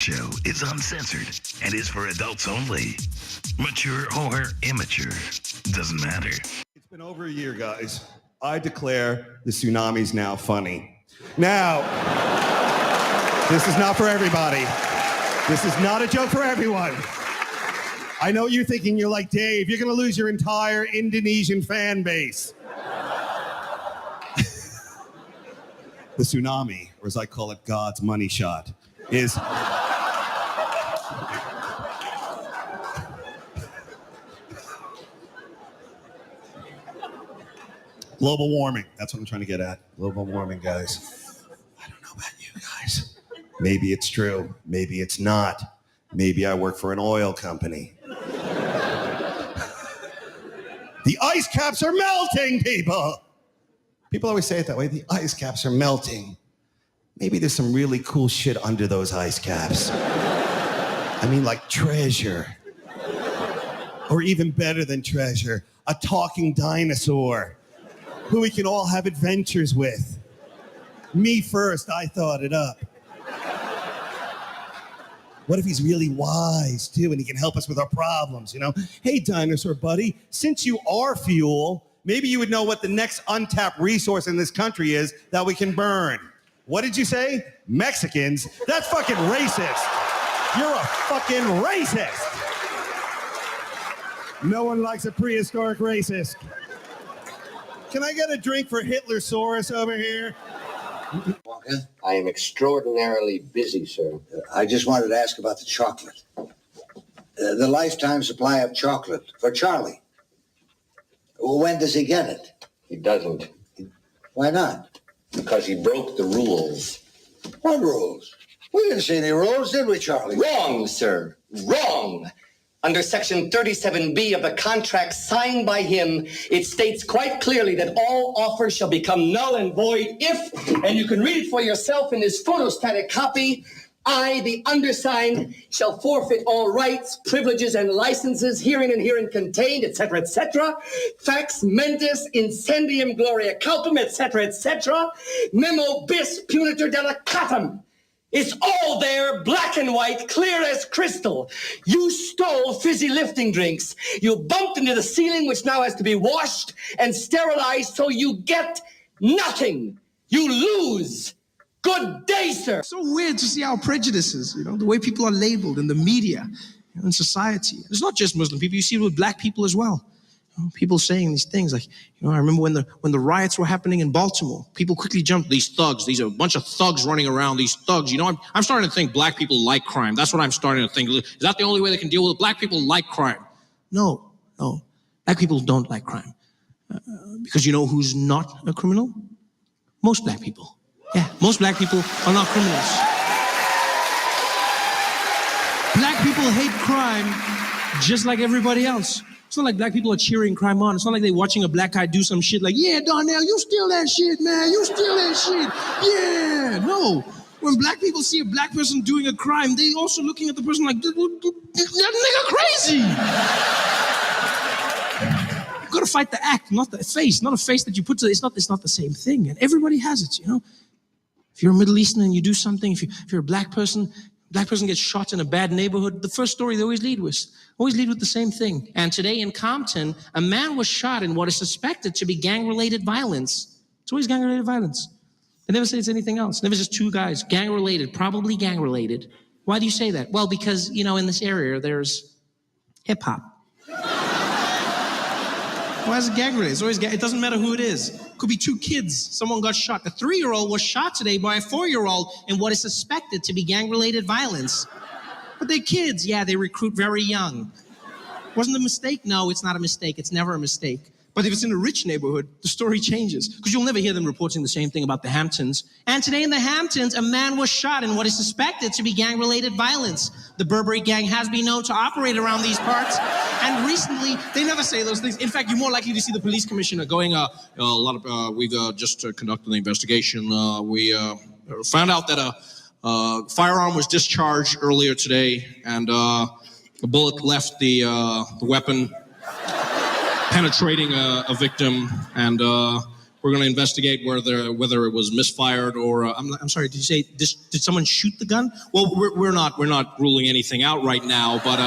show is uncensored and is for adults only. Mature or immature, doesn't matter. It's been over a year, guys. I declare the tsunami's now funny. Now, this is not for everybody. This is not a joke for everyone. I know you're thinking, you're like, Dave, you're going to lose your entire Indonesian fan base. The tsunami, or as I call it, God's money shot, is... global warming. That's what I'm trying to get at. Global warming, guys. I don't know about you guys. Maybe it's true. Maybe it's not. Maybe I work for an oil company. The ice caps are melting, people. People always say it that way. The ice caps are melting. Maybe there's some really cool shit under those ice caps. I mean, like treasure. Or even better than treasure, a talking dinosaur who we can all have adventures with. Me first, I thought it up. What if he's really wise, too, and he can help us with our problems, you know? Hey, dinosaur buddy, since you are fuel, maybe you would know what the next untapped resource in this country is that we can burn. What did you say? Mexicans? That's fucking racist. You're a fucking racist. No one likes a prehistoric racist. Can I get a drink for Hitlersaurus over here? Walker, I am extraordinarily busy, sir. I just wanted to ask about the chocolate. The lifetime supply of chocolate for Charlie. When does he get it? He doesn't. Why not? Because he broke the rules. What rules? We didn't see any rules, did we, Charlie? Wrong, sir. Wrong. Under Section 37B of the contract signed by him, it states quite clearly that all offers shall become null and void if, and you can read it for yourself in this photostatic copy, I, the undersigned, shall forfeit all rights, privileges, and licenses herein and herein contained, etc., etc. Fax mentis incendium gloria culpum, etc., etc. Memo bis punitor delicatum. It's all there, black and white, clear as crystal. You stole fizzy lifting drinks. You bumped into the ceiling, which now has to be washed and sterilized, so you get nothing. You lose. Good day, sir. It's so weird to see our prejudices, you know, the way people are labeled in the media, you know, in society. It's not just Muslim people. You see it with black people as well. People saying these things like, you know, I remember when the riots were happening in Baltimore, people quickly jumped, these thugs, these are a bunch of thugs running around, these thugs. You know, I'm starting to think black people like crime. That's what I'm starting to think. Is that the only way they can deal with it? Black people like crime. No. Black people don't like crime. Because you know who's not a criminal? Most black people. Yeah, most black people are not criminals. Black people hate crime just like everybody else. It's not like black people are cheering crime on. It's not like they're watching a black guy do some shit like, yeah, Darnell, you steal that shit, man. You steal that shit. Yeah, no. When black people see a black person doing a crime, they also looking at the person like, that nigga crazy. You gotta fight the act, not the face. Not a face that you put to it. It's not the same thing. And everybody has it, you know. If you're a Middle Eastern and you do something, if you're a black person gets shot in a bad neighborhood, the first story they always lead with the same thing. And today in Compton, a man was shot in what is suspected to be gang-related violence. It's always gang-related violence. They never say it's anything else. Never just two guys, gang-related, probably gang-related. Why do you say that? Well, because, you know, in this area, there's hip-hop. Why is it gang-related? It's always it doesn't matter who it is. Could be two kids. Someone got shot. A 3-year-old was shot today by a 4-year-old in what is suspected to be gang-related violence. But they're kids. Yeah, they recruit very young. Wasn't a mistake? No, it's not a mistake. It's never a mistake. But if it's in a rich neighborhood, the story changes. Because you'll never hear them reporting the same thing about the Hamptons. And today in the Hamptons, a man was shot in what is suspected to be gang-related violence. The Burberry gang has been known to operate around these parts. And recently, they never say those things. In fact, you're more likely to see the police commissioner going, we've just conducted an investigation. We found out that a firearm was discharged earlier today, and a bullet left the weapon penetrating a victim, and We're going to investigate whether it was misfired or I'm sorry. Did you say did someone shoot the gun? Well, we're not ruling anything out right now, but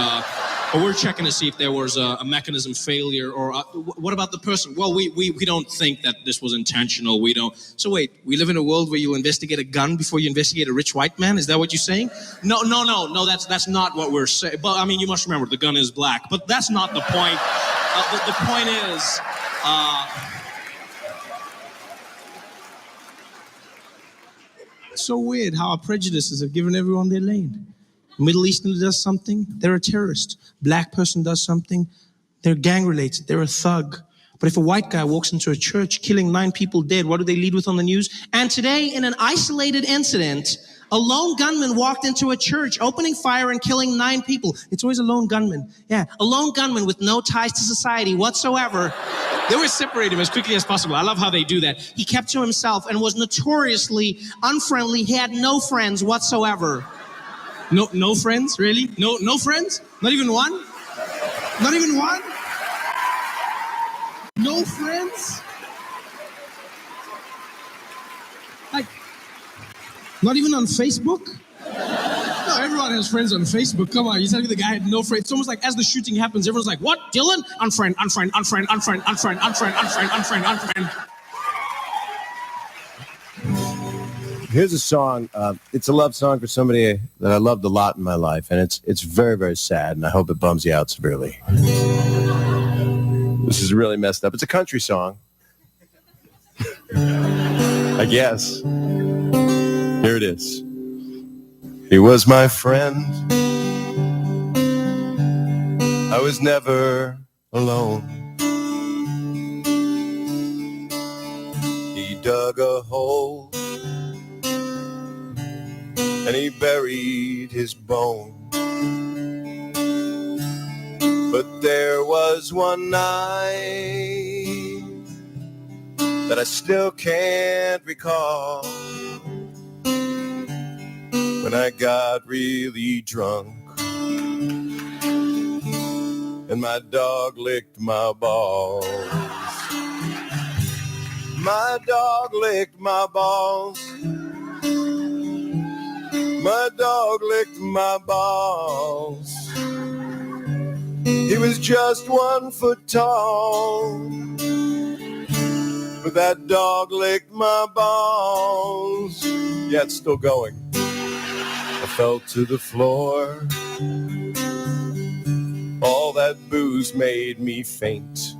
we're checking to see if there was a mechanism failure or what about the person? Well, we don't think that this was intentional. We don't. So wait, we live in a world where you investigate a gun before you investigate a rich white man? Is that what you're saying? No. That's not what we're saying. But I mean, you must remember the gun is black. But that's not the point. The point is. It's so weird how our prejudices have given everyone their lane. Middle Eastern does something, they're a terrorist. Black person does something, they're gang related, they're a thug. But if a white guy walks into a church killing 9 people dead, what do they lead with on the news? And today, in an isolated incident, a lone gunman walked into a church, opening fire and killing 9 people. It's always a lone gunman. Yeah, a lone gunman with no ties to society whatsoever. They always separate him as quickly as possible. I love how they do that. He kept to himself and was notoriously unfriendly. He had no friends whatsoever. No friends? Really? No friends? Not even one? Not even one? No friends? Like, not even on Facebook? No, everyone has friends on Facebook. Come on, you telling me the guy had no friends? It's almost like as the shooting happens, everyone's like, what? Dylan? Unfriend. Here's a song. It's a love song for somebody that I loved a lot in my life, and it's very, very sad, and I hope it bums you out severely. This is really messed up. It's a country song. I guess. Here it is. He was my friend. I was never alone. He dug a hole and he buried his bone. But there was one night that I still can't recall, when I got really drunk and my dog licked my balls. My dog licked my balls. My dog licked my balls. He was just 1 foot tall, but that dog licked my balls. Yeah, it's still going. I fell to the floor. All that booze made me faint.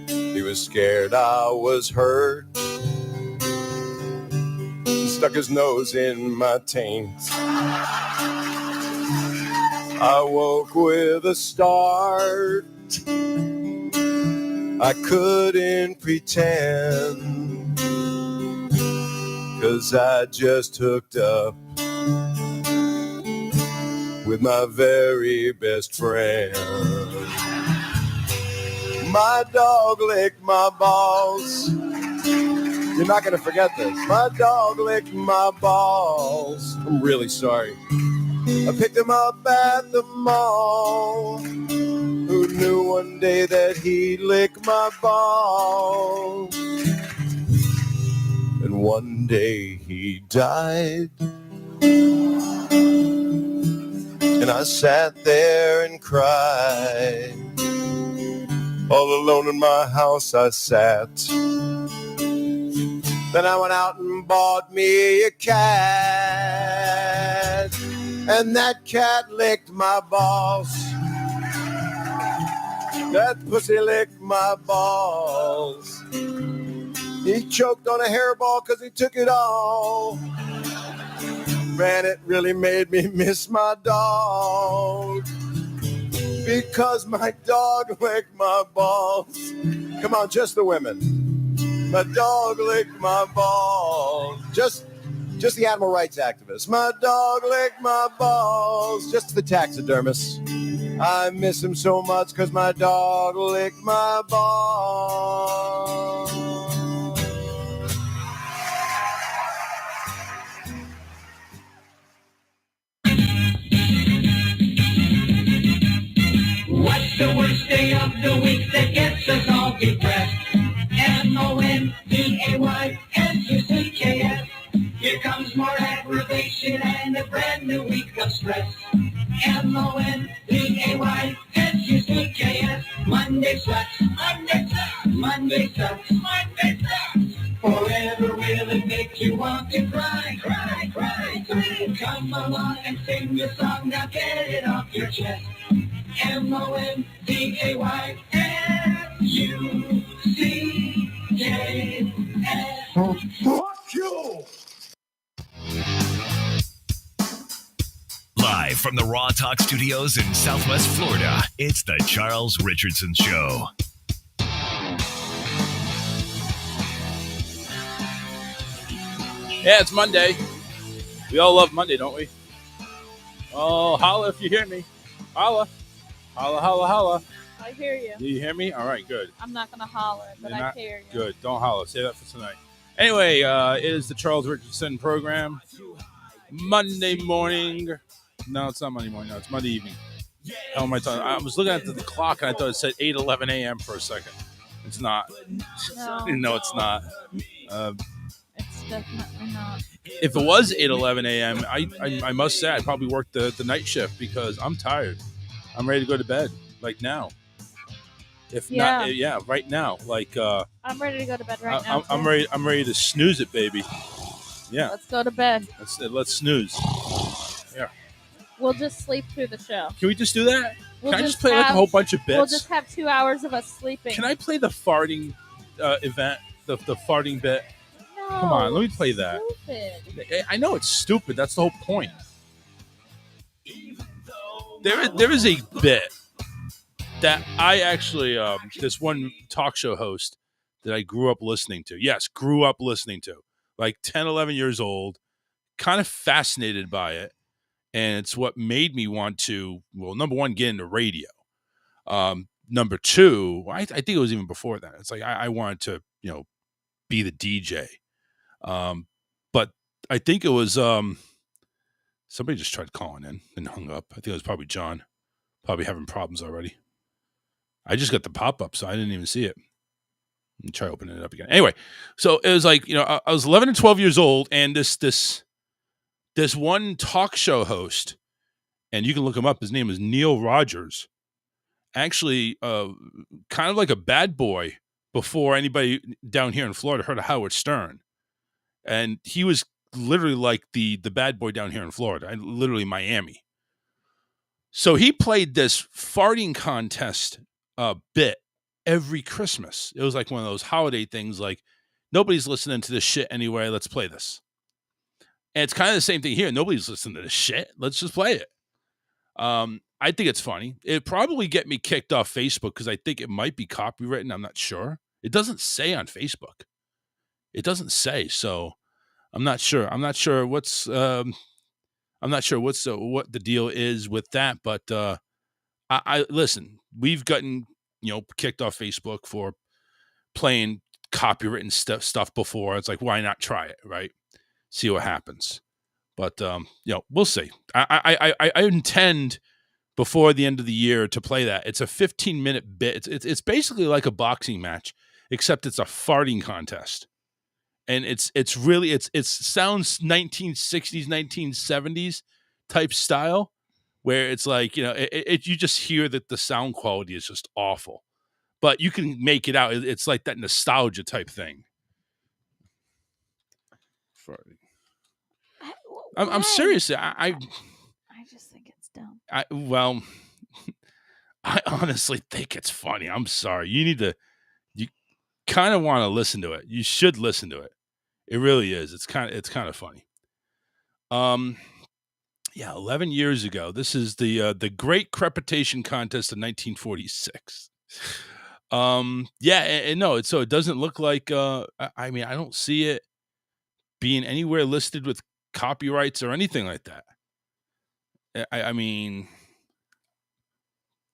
He was scared I was hurt. He stuck his nose in my taint. I woke with a start. I couldn't pretend, 'cause I just hooked up with my very best friend. My dog licked my balls. You're not gonna forget this. My dog licked my balls. I'm really sorry. I picked him up at the mall. Who knew one day that he'd lick my balls? And one day he died. And I sat there and cried. All alone in my house I sat. Then I went out and bought me a cat. And that cat licked my balls. That pussy licked my balls. He choked on a hairball 'cause he took it all. Man, it really made me miss my dog, because my dog licked my balls. Come on, just the women. My dog licked my balls. Just the animal rights activists. My dog licked my balls. Just the taxidermists. I miss him so much because my dog licked my balls. What's the worst day of the week that gets us all depressed? brand new week of stress. Monday-S-U-C-K-S. Monday sucks. Monday sucks. Monday sucks. Monday sucks. Forever will it make you want to cry, cry, cry, cry. Come along and sing your song, now get it off your chest. Monday-S-U-C-K-S. Fuck you! Live from the Raw Talk Studios in Southwest Florida, it's the Charles Richardson Show. Yeah, it's Monday. We all love Monday, don't we? Oh, holla if you hear me. Holla. Holla, holla, holla. I hear you. Do you hear me? All right, good. I'm not going to holler, but I hear you. Good. Don't holler. Say that for tonight. Anyway, it is the Charles Richardson program. Monday morning. No, it's not Monday morning. No, it's Monday evening. How am I talking? I was looking at the clock and I thought it said 8:11 a.m. for a second. It's not. No, it's not. It's definitely not. If it was 8:11 a.m., I must say I probably worked the night shift because I'm tired. I'm ready to go to bed, like now. If not, yeah, right now. Like I'm ready to go to bed right now. I'm ready. I'm ready to snooze it, baby. Yeah. Let's go to bed. Let's snooze. Yeah. We'll just sleep through the show. Can we just do that? Can I just play like a whole bunch of bits? We'll just have 2 hours of us sleeping. Can I play the farting event? The farting bit? No, come on, let me play that. Stupid. I know it's stupid. That's the whole point. There is a bit that I actually this one talk show host that I grew up listening to. Yes, grew up listening to. Like 10, 11 years old, kind of fascinated by it. And it's what made me want to, well, number one, get into radio. Number two, I think it was even before that. It's like I wanted to, be the DJ. But I think it was somebody just tried calling in and hung up. I think it was probably John, probably having problems already. I just got the pop-up, so I didn't even see it. Let me try opening it up again. Anyway, so it was like, I was 11 and 12 years old, and this one talk show host, and you can look him up, his name is Neil Rogers, actually kind of like a bad boy before anybody down here in Florida heard of Howard Stern. And he was literally like the bad boy down here in Florida, literally Miami. So he played this farting contest bit every Christmas. It was like one of those holiday things, like nobody's listening to this shit anyway. Let's play this. And it's kind of the same thing here. Nobody's listening to this shit. Let's just play it. I think it's funny. It'd probably get me kicked off Facebook because I think it might be copywritten. I'm not sure. It doesn't say on Facebook. It doesn't say. So I'm not sure. I'm not sure what the deal is with that. But I listen. We've gotten kicked off Facebook for playing copywritten stuff before. It's like, why not try it, right? See what happens. But we'll see. I intend before the end of the year to play that. It's a 15-minute bit. It's basically like a boxing match, except it's a farting contest. And it sounds 1960s, 1970s type style, where it's like, you just hear that the sound quality is just awful. But you can make it out. It's like that nostalgia type thing. Farting. I'm serious. I just think it's dumb. I honestly think it's funny. I'm sorry. You kind of want to listen to it. You should listen to it. It really is. It's kind of funny. 11 years ago. This is the Great Crepitation Contest of 1946. No, so it doesn't look like I don't see it being anywhere listed with copyrights or anything like that.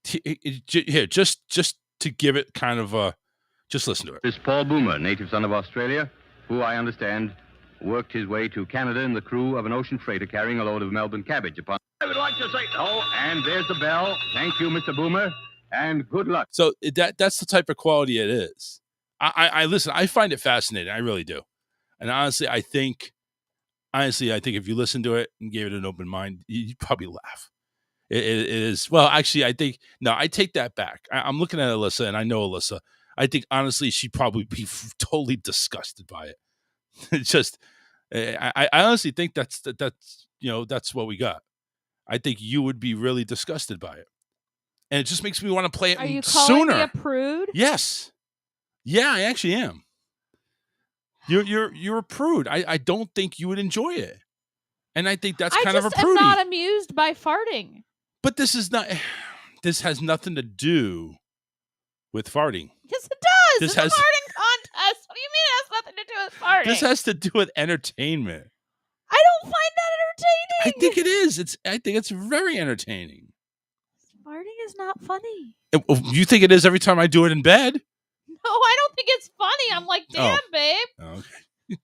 Here, just to give it kind of just listen to it. This Paul Boomer, native son of Australia, who I understand worked his way to Canada in the crew of an ocean freighter carrying a load of Melbourne cabbage upon. I would like to say, and there's the bell. Thank you, Mr. Boomer, and good luck. So that's the type of quality it is. I listen. I find it fascinating. I really do. And honestly, I think honestly, I think if you listen to it and gave it an open mind, you'd probably laugh. It is, well, actually, I think, no, I take that back. I'm looking at Alyssa, and I know Alyssa. I think, honestly, she'd probably be totally disgusted by it. It's just, I honestly think that's that's what we got. I think you would be really disgusted by it. And it just makes me want to play it Are you sooner. calling me a prude? Yes. Yeah, I actually am. You're a prude. I don't think you would enjoy it. And I think that's kind of a I just am prudy. not amused by farting. But this has nothing to do with farting. Yes, it does. This It's a has- farting contest. What do you mean it has nothing to do with farting? This has to do with entertainment. I don't find that I entertaining. think it is. I think it's very entertaining. Farting is not funny. You think it is every time I do it in bed? No, I don't think it's funny. I'm like, damn, babe. Okay.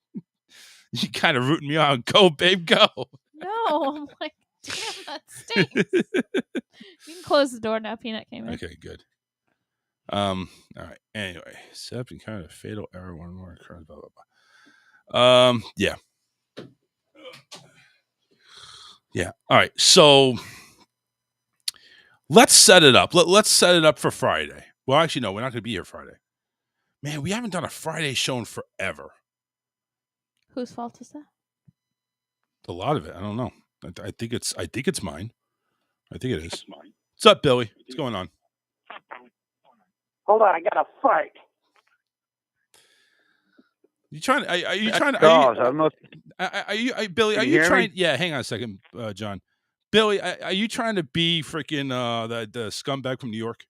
You kind of rooting me on. Go, babe, go. No, I'm like, damn, that stinks. You can close the door now. Peanut came in. Okay, good. All right. Anyway, except in kind of fatal error, one more occurs, blah blah blah. Yeah. Yeah. All right. So let's set it up. Let's set it up for Friday. Well, actually, no, we're not going to be here Friday. Man, we haven't done a Friday show in forever. Whose fault is that? A lot of it. I don't know. I think it's mine. I think it is. What's up, Billy? What's going on? Hold on, I got to fight. You trying? Are you That's trying to? dogs. I must. Are you, Billy? Can Are you you hear trying? me? Yeah, hang on a second, John. Billy, are you trying to be freaking the scumbag from New York?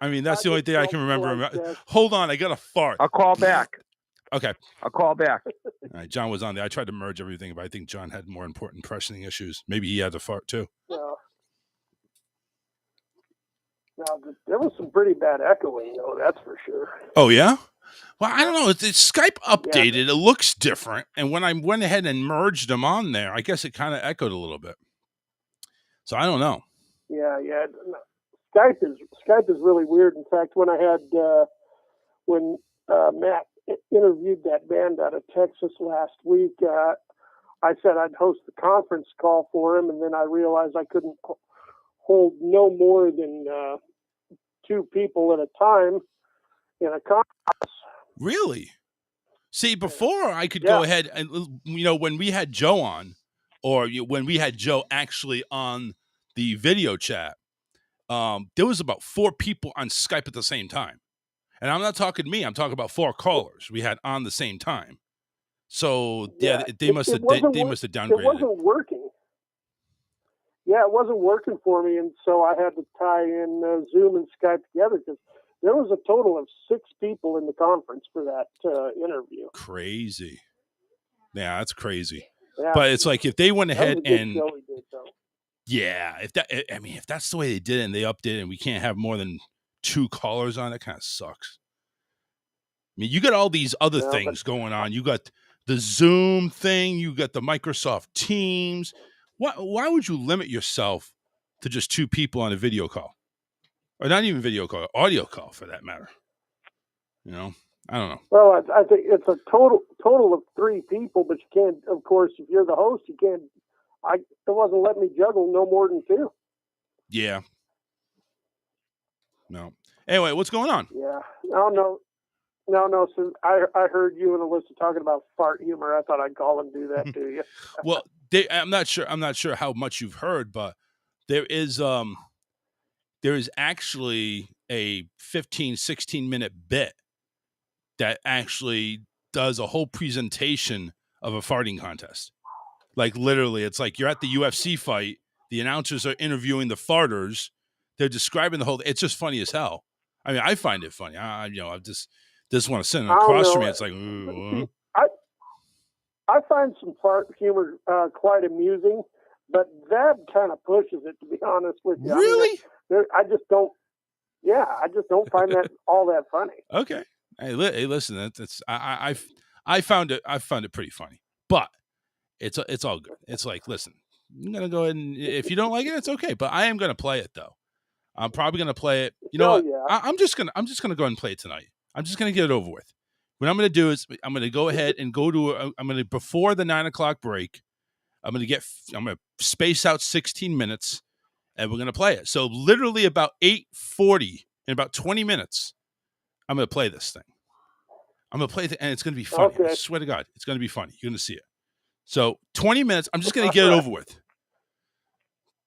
I mean, that's the only thing I can remember. Hold on, I got a fart. I'll call back. Okay. I'll call back. All right, John was on there. I tried to merge everything, but I think John had more important pressing issues. Maybe he had to fart too. Now, there was some pretty bad echoing, though, that's for sure. Oh, yeah? Well, I don't know. It's Skype updated. It looks different. And when I went ahead and merged them on there, I guess it kind of echoed a little bit. So I don't know. Yeah. Skype is really weird. In fact, when I had when Matt interviewed that band out of Texas last week, I said I'd host the conference call for him, and then I realized I couldn't hold no more than 2 people at a time in a conference. Really? See, before I could go ahead and, when we had Joe on, or when we had Joe actually on the video chat, there was about 4 people on Skype at the same time. And I'm not talking me. I'm talking about 4 callers we had on the same time. So they must have downgraded. It wasn't working. Yeah, it wasn't working for me, and so I had to tie in Zoom and Skype together because there was a total of 6 people in the conference for that interview. Crazy. Yeah, that's crazy. Yeah. But it's like if they went ahead and show we did, though. yeah, if that's the way they did it and they updated it and we can't have more than 2 callers on, it kind of sucks. I mean, you got all these other things going on. You got the Zoom thing, you got the Microsoft Teams. Why would you limit yourself to just 2 people on a video call? Or not even video call, audio call for that matter. I don't know. Well, I think it's a total of 3 people, but you can't, of course, if you're the host, you can't, it wasn't letting me juggle no more than 2. Yeah. No. Anyway, what's going on? Yeah. No. So I heard you and Alyssa talking about fart humor. I thought I'd call and do that to you. Well, I'm not sure how much you've heard, but there is actually a 15, 16-minute bit that actually does a whole presentation of a farting contest. Like literally, it's like you're at the UFC fight. The announcers are interviewing the farters. They're describing the whole. It's just funny as hell. I mean, I find it funny. I just want to sit across from me. It's like, ooh. I find some fart humor quite amusing, but that kind of pushes it, to be honest with you. Really? I just don't find that all that funny. Okay. Hey, listen. I found it pretty funny, but it's all good. It's like, listen, I'm gonna go ahead and if you don't like it, it's okay. But I am gonna play it though. I'm probably gonna play it. You know what? Yeah. I'm just gonna go ahead and play it tonight. I'm just gonna get it over with. What I'm going to do is I'm going to go ahead and go to. I'm going to before the 9 o'clock break. I'm going to space out 16 minutes, and we're going to play it. So literally about 8:40 in about 20 minutes, I'm going to play this thing. I'm going to play it, and it's going to be funny. Okay. I swear to God, it's going to be funny. You're going to see it. So 20 minutes. I'm just going to get it over with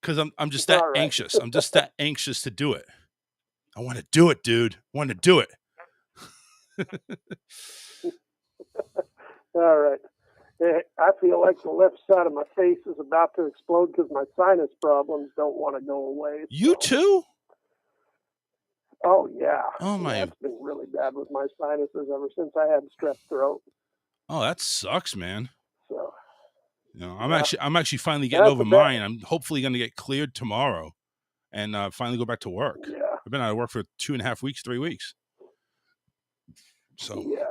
because I'm just that anxious. I'm just that anxious to do it. I want to do it, dude. I want to do it. All right. I feel like the left side of my face is about to explode because my sinus problems don't want to go away. You too? Oh, yeah. Oh, my. Yeah, it's been really bad with my sinuses ever since I had strep throat. Oh, that sucks, man. So, I'm actually finally getting over mine. I'm hopefully going to get cleared tomorrow and finally go back to work. Yeah. I've been out of work for 2.5 weeks, 3 weeks. So yeah.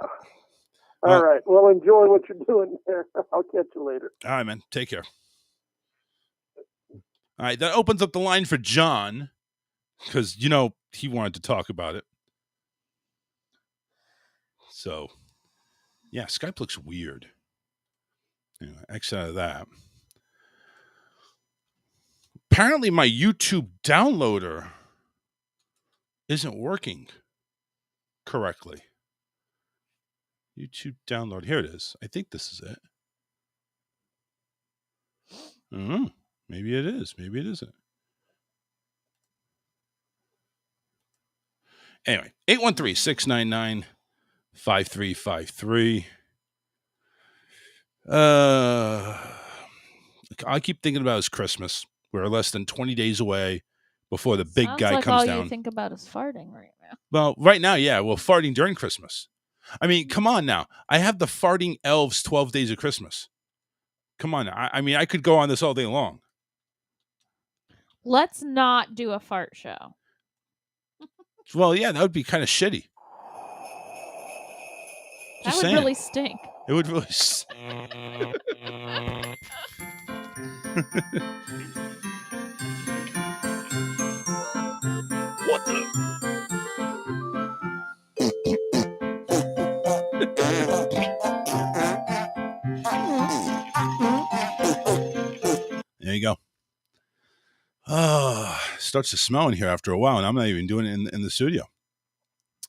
All right. Well, enjoy what you're doing there. I'll catch you later. All right, man. Take care. All right. That opens up the line for John because, he wanted to talk about it. So, yeah, Skype looks weird. Anyway, X out of that. Apparently, my YouTube downloader isn't working correctly. YouTube download. Here it is. I think this is it. I don't know. Maybe it is. Maybe it isn't. Anyway, 813-699-5353. I keep thinking about is Christmas. We're less than 20 days away before the big guy comes all down. You think about is farting right now. Well, right now, yeah. Well, farting during Christmas. I mean, come on now. I have the farting elves 12 days of Christmas. Come on. I mean, I could go on this all day long. Let's not do a fart show. Well, yeah, that would be kind of shitty. That would really stink. It would really What the? There you go. Oh, starts to smell in here after a while, and I'm not even doing it in the studio.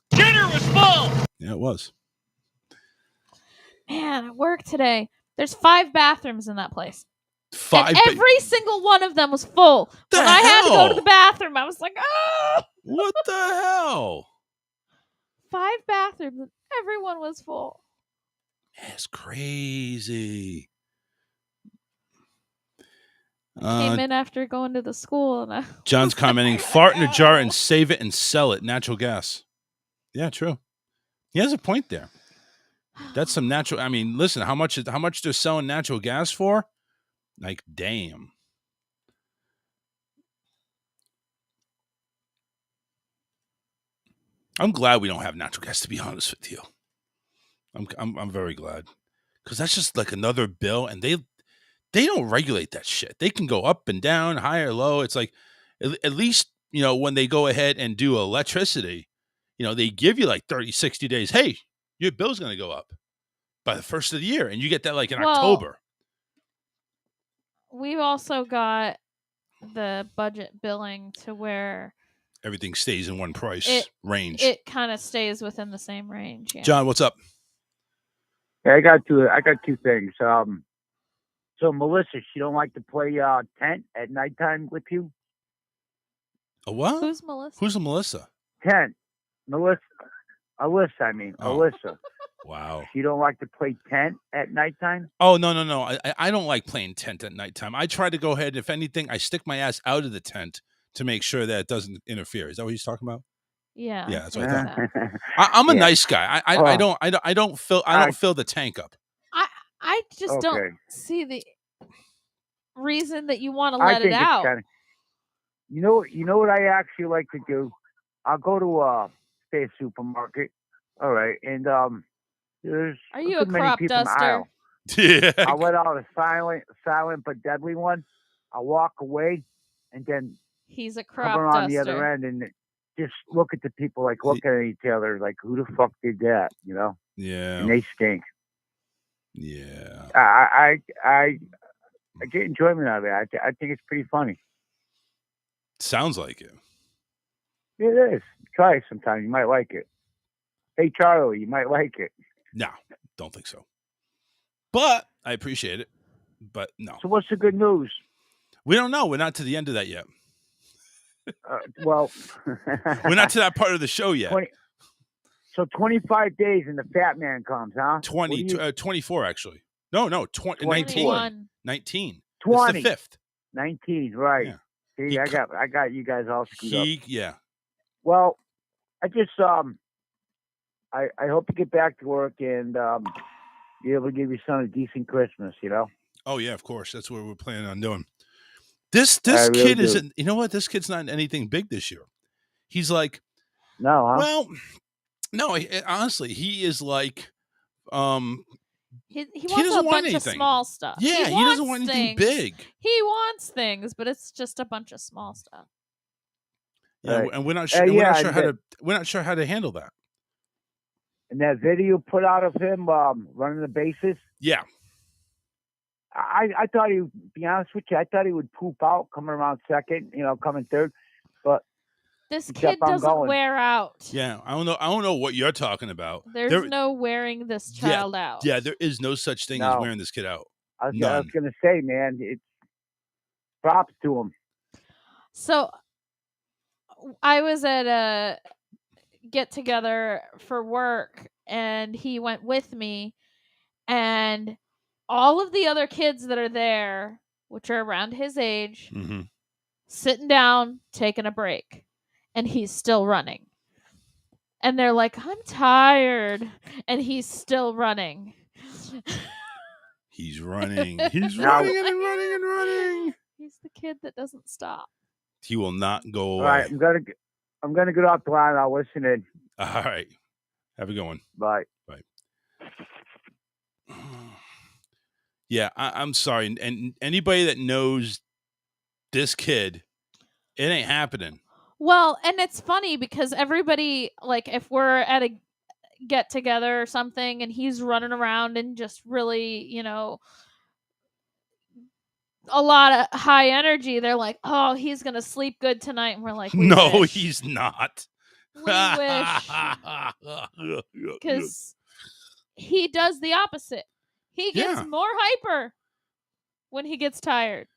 Dinner was full. Yeah, it was. Man, at work today, there's 5 bathrooms in that place. 5. And every single one of them was full. The when I had to go to hell? the bathroom, I was like, oh! What the hell? 5 bathrooms, and everyone was full. That's crazy. Came in after going to the school. And John's commenting, fart in a jar and save it and sell it. Natural gas. Yeah, true. He has a point there. That's some natural. I mean, listen, how much they're selling natural gas for? Like, damn. I'm glad we don't have natural gas, to be honest with you. I'm very glad. Because that's just like another bill, and they don't regulate that shit. They can go up and down, high or low. It's like, at least, when they go ahead and do electricity, they give you like 30, 60 days. Hey, your bill's going to go up by the first of the year. And you get that like in October. We've also got the budget billing to where everything stays in one price range. It kind of stays within the same range. Yeah. John, what's up? Yeah, I got two things. So Melissa, she don't like to play tent at nighttime with you. A what? Who's Melissa? Who's a Melissa? Tent. Alyssa. Alyssa. Wow. She don't like to play tent at nighttime? Oh, no. I don't like playing tent at nighttime. I try to go ahead. If anything, I stick my ass out of the tent to make sure that it doesn't interfere. Is that what he's talking about? Yeah. Yeah, that's what I thought. I'm a nice guy. I don't fill the tank up. I just don't see the reason that you want to let it out. You know what I actually like to do? I'll go to a supermarket. All right, and there's are you a crop duster? Yeah. I let out a silent but deadly one. I walk away, and then he's a crop come duster on the other end, and just look at the people like looking at each other like, who the fuck did that? Yeah. And they stink. Yeah. I get enjoyment out of it. I think it's pretty funny. Sounds like it. It is. Try it sometime. You might like it. Hey, Charlie, you might like it. No, don't think so. But I appreciate it. But no. So what's the good news? We don't know. We're not to the end of that yet. Well, we're not to that part of the show yet. 25 days and the fat man comes, huh? 24, actually. No, 19. 19. 20. It's the 5th. 19, right. Yeah. See, I got you guys all screwed up. Yeah. Well, I just I hope you get back to work and be able to give your son a decent Christmas, Oh yeah, of course. That's what we're planning on doing. This really kid do. isn't. You know what? This kid's not anything big this year. He's like, no, huh? Well, no. Honestly, he is like, He wants a bunch of small stuff. Yeah, he doesn't want anything big. He wants things, but it's just a bunch of small stuff. Yeah, Right. and we're not sure. We're not sure how to handle that. And that video put out of him running the bases. Yeah. I thought to be honest with you, I thought he would poop out coming around second, coming third. But this kid doesn't wear out. Yeah, I don't know what you're talking about. There's no wearing this child out. Yeah, there is no such thing as wearing this kid out. I was gonna say, man, it's props to him. So I was at a get together for work and he went with me, and all of the other kids that are there, which are around his age, sitting down, taking a break, and he's still running. And they're like, I'm tired. And he's still running. He's running. He's running and running and running. He's the kid that doesn't stop. He will not go away. All right, I'm gonna get off the line. I'll listen in. All right. Have a good one. Bye. Bye. Yeah, I'm sorry. And anybody that knows this kid, it ain't happening. Well, and it's funny because everybody, like, if we're at a get together or something and he's running around and just really, a lot of high energy, they're like, oh, he's going to sleep good tonight. And we're like, no, wish. He's not. We wish. Because he does the opposite. He gets more hyper when he gets tired.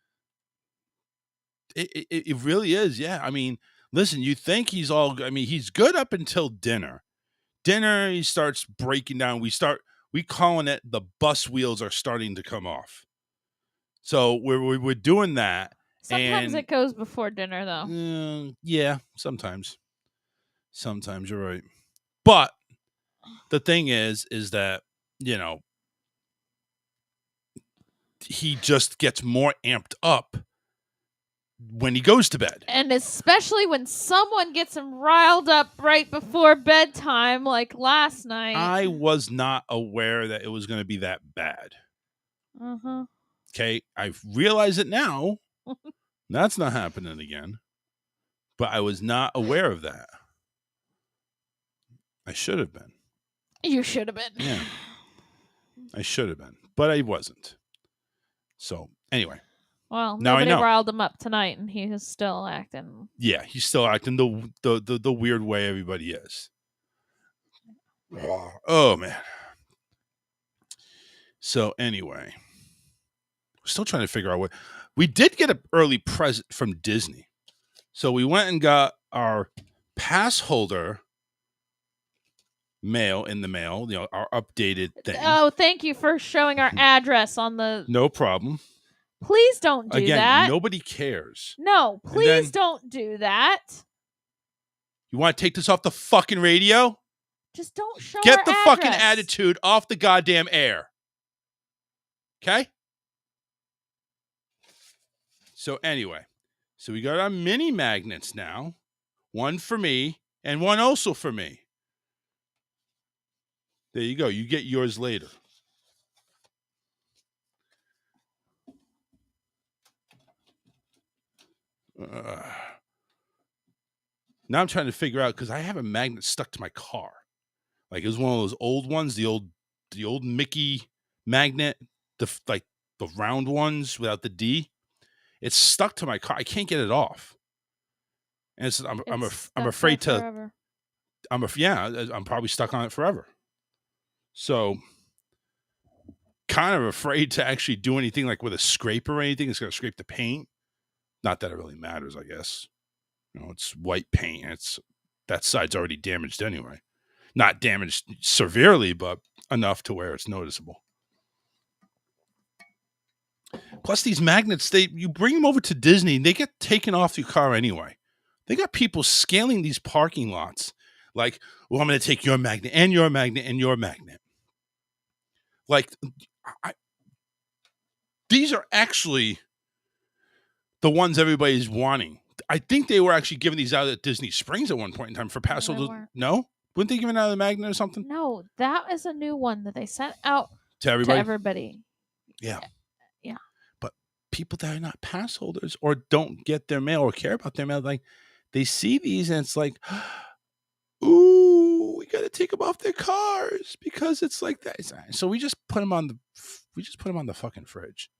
It really is. Yeah. I mean, listen, you think he's he's good up until dinner. Dinner, he starts breaking down. We calling it the bus wheels are starting to come off. So we're doing that. Sometimes it goes before dinner, though. Yeah, sometimes. Sometimes you're right. But the thing is that, he just gets more amped up when he goes to bed. And especially when someone gets him riled up right before bedtime, like last night. I was not aware that it was going to be that bad. Uh-huh. Okay, I realize it now. That's not happening again. But I was not aware of that. I should have been. You should have been. Yeah. I should have been. But I wasn't. So, anyway. Well, now nobody I know. riled him up tonight, and he is still acting. Yeah, he's still acting the weird way everybody is. Oh, man. So, anyway. We're still trying to figure out what... We did get an early present from Disney. So, we went and got our pass holder mail in the mail, our updated thing. Oh, thank you for showing our address on the... No problem. Please don't do that. Again, nobody cares. No, please don't do that. You want to take this off the fucking radio? Just don't show Get our the address. fucking attitude off the goddamn air. Okay? So anyway, we got our mini magnets now. One for me and one also for me. There you go. You get yours later. Now I'm trying to figure out because I have a magnet stuck to my car. Like it was one of those old ones, the old Mickey magnet, like the round ones without the D. It's stuck to my car. I can't get it off. And I'm afraid to. Forever. I'm probably stuck on it forever. So kind of afraid to actually do anything like with a scraper or anything. It's going to scrape the paint. Not that it really matters, I guess. It's white paint. That side's already damaged anyway. Not damaged severely, but enough to where it's noticeable. Plus, these magnets, you bring them over to Disney, they get taken off your car anyway. They got people scaling these parking lots. Like, well, I'm going to take your magnet and your magnet and your magnet. Like, these are actually the ones everybody's wanting. I think they were actually giving these out at Disney Springs at one point in time for pass holders. No? Weren't they giving out a magnet or something? No, that is a new one that they sent out to everybody. Yeah. But people that are not pass holders or don't get their mail or care about their mail, like they see these and it's like, ooh, we got to take them off their cars because it's like that. So we just put them on the fucking fridge.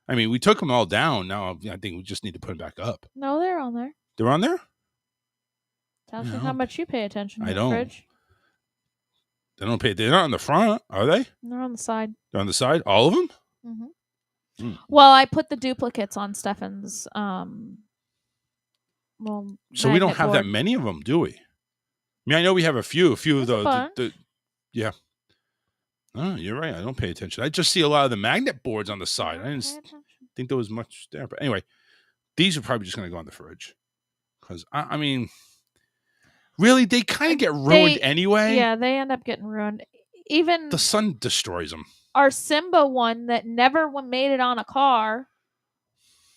I mean, we took them all down. Now I think we just need to put them back up. No, they're on there. They're on there? Tells you how much you pay attention to I the don't. fridge. They don't pay. They're not on the front, are they? They're on the side. They're on the side? All of them? Mm-hmm. Well, I put the duplicates on Stefan's. So we don't have that many of them, do we? I mean, I know we have a few of the yeah. Oh, you're right. I don't pay attention. I just see a lot of the magnet boards on the side. I didn't think there was much there. But anyway, these are probably just going to go on the fridge. Because, I mean, really, they kind of get ruined anyway. Yeah, they end up getting ruined. Even the sun destroys them. Our Simba one that never made it on a car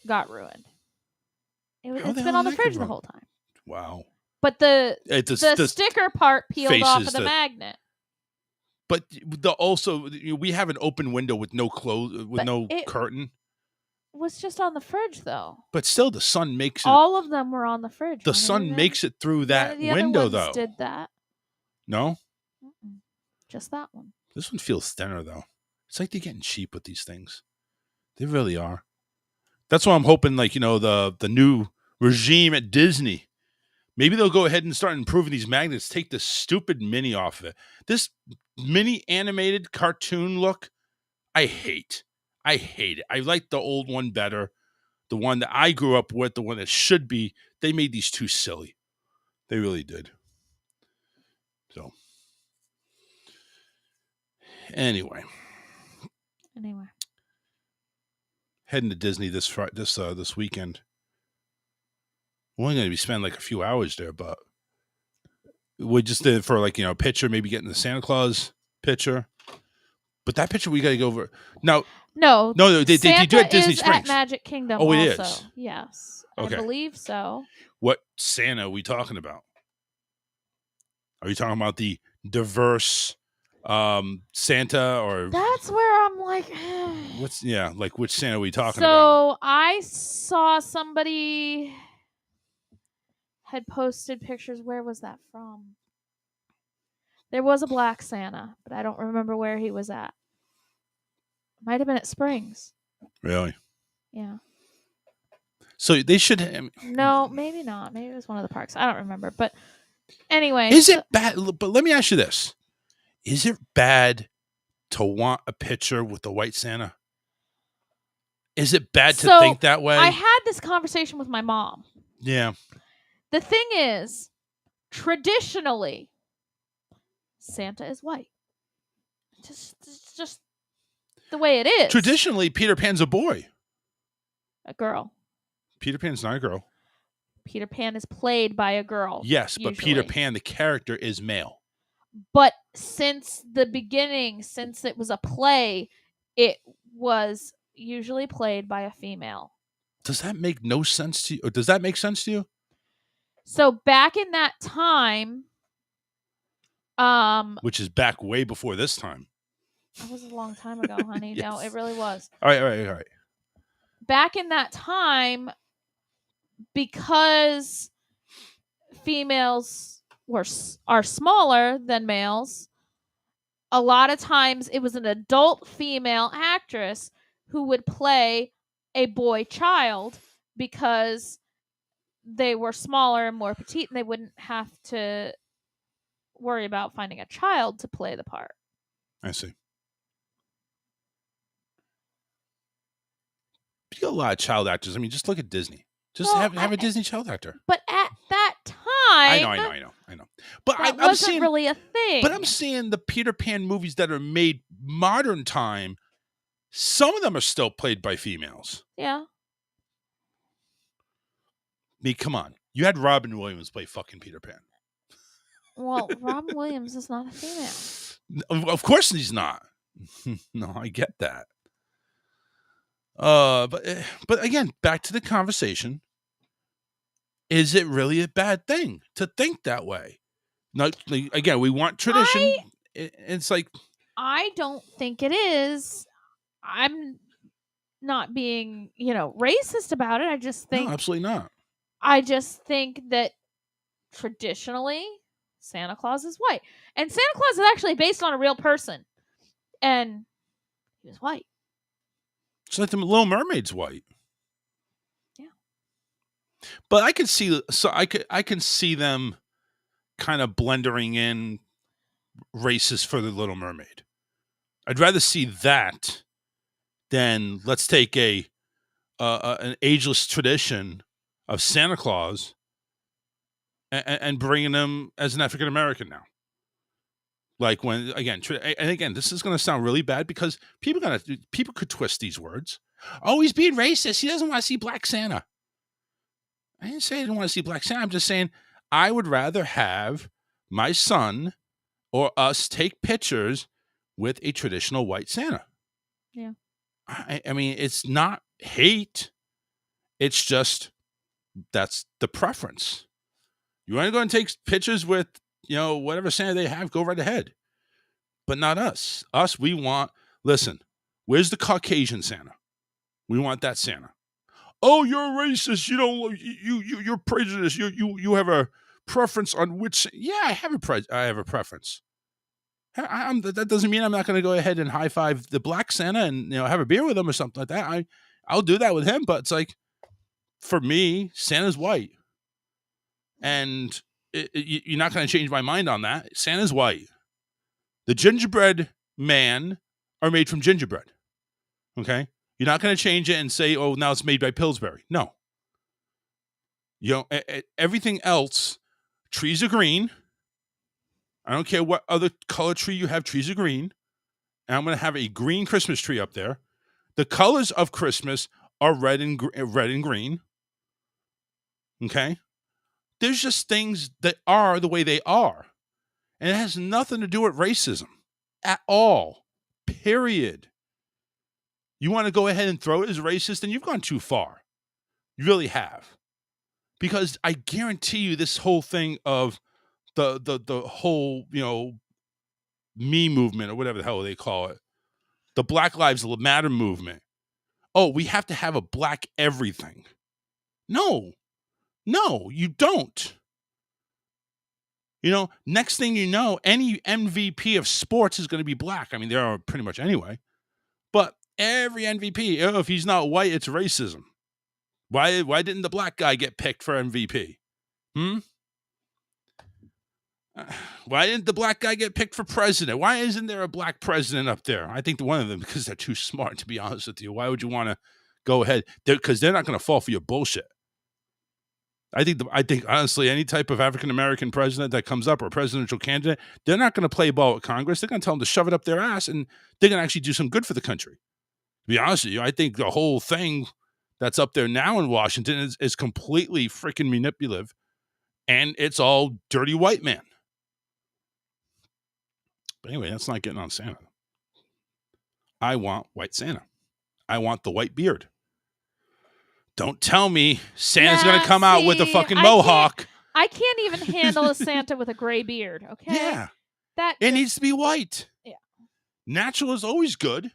got ruined. It's been on the fridge the whole time. Wow. But the sticker part peeled off of the magnet. But we have an open window with no curtain. It was just on the fridge though. But still, the sun makes it. All of them were on the fridge. The sun makes it through that window, though. Did that? No. Just that one. This one feels thinner, though. It's like they're getting cheap with these things. They really are. That's why I'm hoping, the new regime at Disney. Maybe they'll go ahead and start improving these magnets. Take the stupid mini off of it. This mini animated cartoon look, I hate. I hate it. I like the old one better. The one that I grew up with, the one that should be. They made these too silly. They really did. So, anyway. Heading to Disney this weekend. We're only going to be spending like a few hours there, but we just did it for a picture, maybe getting the Santa Claus picture. But that picture we got to go over. No, they do at Disney Springs. At Magic Kingdom. Oh, it also. is. Yes, okay. I believe so. What Santa are we talking about? Are you talking about the diverse Santa or? That's where I'm like. which Santa are we talking about? So I saw somebody had posted pictures. Where was that from? There was a black Santa, but I don't remember where he was at. Might have been at Springs. Really? Yeah. So they should. No, maybe not. Maybe it was one of the parks. I don't remember. But anyway. Is it bad? But let me ask you this. Is it bad to want a picture with the white Santa? Is it bad to think that way? I had this conversation with my mom. Yeah. The thing is, traditionally, Santa is white. It's just the way it is. Traditionally, Peter Pan's a boy. A girl. Peter Pan's not a girl. Peter Pan is played by a girl. Yes, usually. But Peter Pan, the character, is male. But since the beginning, since it was a play, it was usually played by a female. Does that make no sense to you? Or does that make sense to you? So back in that time, which is back way before this time. That was a long time ago, honey. Yes. No, it really was. All right. Back in that time, because females are smaller than males, a lot of times it was an adult female actress who would play a boy child because they were smaller and more petite, and they wouldn't have to worry about finding a child to play the part. I see. You got a lot of child actors. I mean, just look at Disney. Just Well, have a Disney child actor. But at that time, I know. But that I'm wasn't seeing really a thing. But I'm seeing the Peter Pan movies that are made modern time. Some of them are still played by females. Yeah. I mean, come on. You had Robin Williams play fucking Peter Pan. Well, Robin Williams is not a female. Of course he's not. No, I get that. But again, back to the conversation. Is it really a bad thing to think that way? No, again, we want tradition. It's like, I don't think it is. I'm not being, racist about it. I just think no, absolutely not. I just think that traditionally Santa Claus is white. And Santa Claus is actually based on a real person. And he was white. It's like the Little Mermaid's white. Yeah. But I can see, I can see them kind of blendering in races for the Little Mermaid. I'd rather see that than let's take an ageless tradition of Santa Claus and bringing them as an African American now. Like when again, this is going to sound really bad because people could twist these words. Oh, he's being racist. He doesn't want to see Black Santa. I didn't say I didn't want to see Black Santa. I'm just saying I would rather have my son or us take pictures with a traditional white Santa. Yeah. I mean, it's not hate. It's just that's the preference. You want to go and take pictures with, whatever Santa they have, go right ahead. But not us. Us, we want, listen, where's the Caucasian Santa? We want that Santa. Oh, you're racist. You're prejudiced. You have a preference on which. Yeah, I have a preference. That doesn't mean I'm not going to go ahead and high five the Black Santa and have a beer with him or something like that. I'll do that with him, but it's like for me, Santa's white, and you're not going to change my mind on that. Santa's white. The gingerbread man are made from gingerbread. Okay, you're not going to change it and say, "Oh, now it's made by Pillsbury." No. Everything else. Trees are green. I don't care what other color tree you have. Trees are green. And I'm going to have a green Christmas tree up there. The colors of Christmas are red and green. Okay? There's just things that are the way they are. And it has nothing to do with racism at all. Period. You want to go ahead and throw it as racist, and you've gone too far. You really have. Because I guarantee you this whole thing of the whole, me movement or whatever the hell they call it. The Black Lives Matter movement. Oh, we have to have a black everything. No, you don't. Next thing you know, any MVP of sports is going to be black. I mean, they are pretty much anyway. But every MVP, if he's not white, it's racism. Why didn't the black guy get picked for MVP? Why didn't the black guy get picked for president? Why isn't there a black president up there? I think one of them, because they're too smart, to be honest with you. Why would you want to go ahead? Because they're not going to fall for your bullshit. I think honestly, any type of African-American president that comes up or presidential candidate, they're not going to play ball with Congress. They're going to tell them to shove it up their ass, and they're going to actually do some good for the country. To be honest with you, I think the whole thing that's up there now in Washington is completely freaking manipulative, and it's all dirty white man. But anyway, that's not getting on Santa. I want white Santa. I want the white beard. Don't tell me Santa's going to come out with a fucking mohawk. I can't even handle a Santa with a gray beard, okay? Yeah. It needs to be white. Yeah. Natural is always good,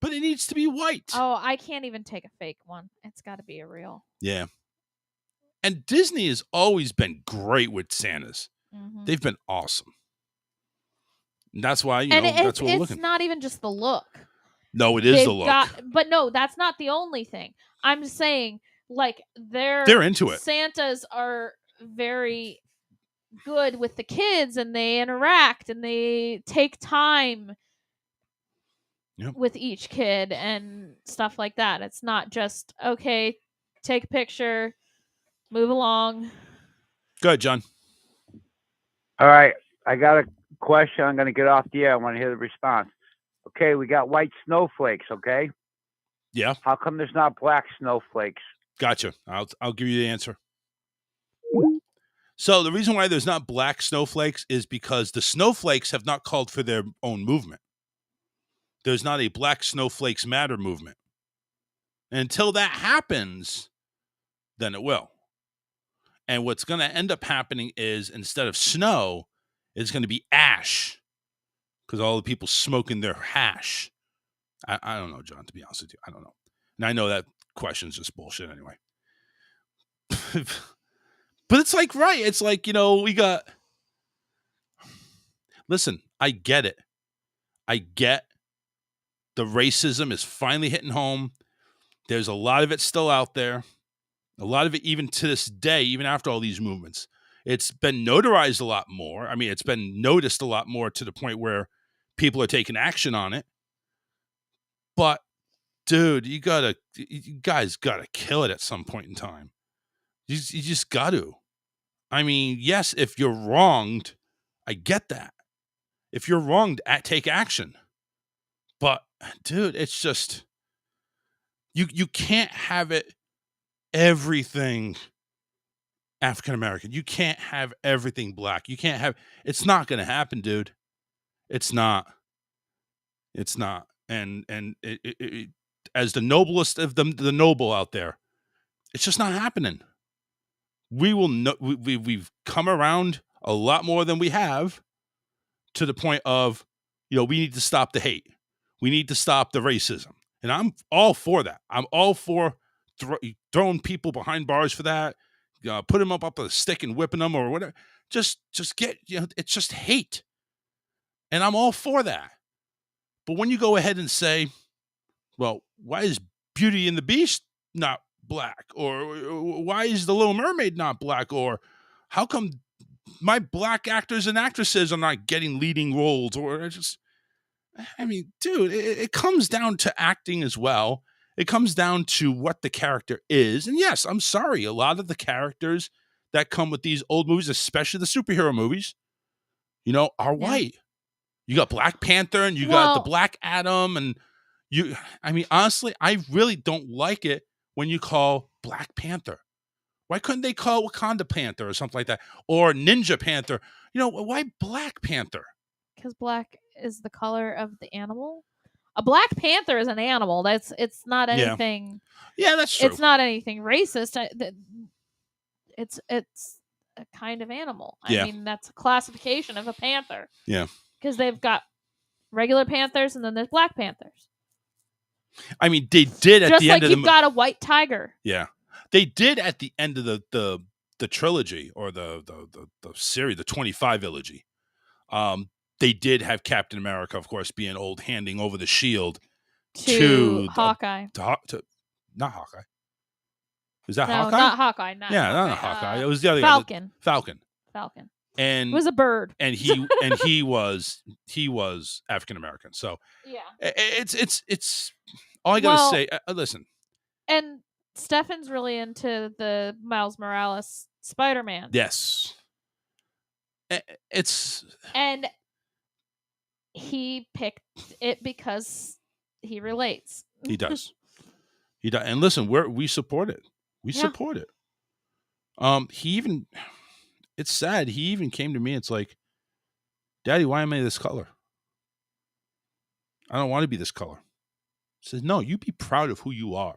but it needs to be white. Oh, I can't even take a fake one. It's got to be a real. Yeah. And Disney has always been great with Santas. Mhm. They've been awesome. And that's why, And that's what we're it's looking. not even just the look. No, it is the look. But no, that's not the only thing. I'm just saying, like, They're into it. Santas are very good with the kids, and they interact, and they take time with each kid and stuff like that. It's not just, okay, take a picture, move along. Go ahead, John. All right. I got a question. I'm going to get off the air. I want to hear the response. Okay, we got white snowflakes, okay? Yeah. How come there's not black snowflakes? Gotcha. I'll give you the answer. So the reason why there's not black snowflakes is because the snowflakes have not called for their own movement. There's not a Black Snowflakes Matter movement. And until that happens, then it will. And what's going to end up happening is instead of snow, it's going to be ash because all the people smoking their hash. I don't know, John, to be honest with you. I don't know. And I know that question's just bullshit anyway. But it's like, right. It's like, we got. Listen, I get it. I get the racism is finally hitting home. There's a lot of it still out there. A lot of it, even to this day, even after all these movements, it's been notarized a lot more. I mean, it's been noticed a lot more to the point where people are taking action on it. But, dude, you guys gotta kill it at some point in time. You just got to. I mean, yes, if you're wronged, I get that. If you're wronged, take action. But, dude, it's just you can't have it everything African American. You can't have everything black. You can't have. It's not going to happen, dude. It's not. It's not. And it, as the noblest of the noble out there, it's just not happening. We will know. We've come around a lot more than we have to the point of, we need to stop the hate. We need to stop the racism. And I'm all for that. I'm all for throwing people behind bars for that. Put them up a stick and whipping them or whatever. Just get, it's just hate. And I'm all for that. But when you go ahead and say, well, why is Beauty and the Beast not black? Or why is The Little Mermaid not black? Or how come my black actors and actresses are not getting leading roles? Or dude, it comes down to acting as well. It comes down to what the character is. And yes, I'm sorry, a lot of the characters that come with these old movies, especially the superhero movies, are white. You got Black Panther and you got the Black Adam. And honestly, I really don't like it when you call Black Panther. Why couldn't they call Wakanda Panther or something like that? Or Ninja Panther? Why Black Panther? Because black is the color of the animal. A Black Panther is an animal. It's not anything. Yeah, that's true. It's not anything racist. It's a kind of animal. I mean, that's a classification of a panther. Yeah. Because they've got regular panthers and then there's Black Panthers. I mean, they did at the end of the you've got a white tiger. Yeah. They did at the end of the trilogy or the series, the 25 trilogy. They did have Captain America, of course, being old, handing over the shield to Hawkeye. Not Hawkeye. Is that no, Hawkeye? Not Hawkeye. Not Hawkeye. It was the other Falcon. guy. Falcon. And it was a bird. And he was African American. So yeah, it's all I gotta say. Listen. And Stefan's really into the Miles Morales Spider-Man. Yes. And he picked it because he relates. He does. He does. And listen, we support it. We support it. He even, it's sad. He even came to me. It's like, Daddy, why am I this color? I don't want to be this color. He says, no, you be proud of who you are.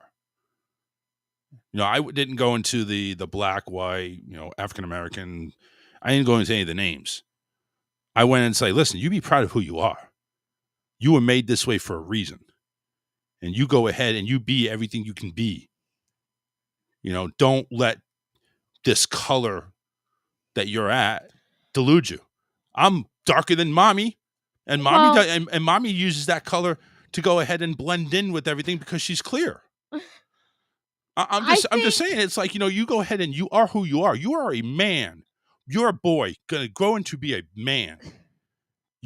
I didn't go into the black, white, African American. I didn't go into any of the names. I went and say, listen, you be proud of who you are. You were made this way for a reason. And you go ahead and you be everything you can be. Don't let this color that you're at delude you. I'm darker than mommy, and mommy and mommy uses that color to go ahead and blend in with everything because she's clear. I'm just saying, it's like, you go ahead and you are who you are. You are a man. You're a boy going to grow into be a man.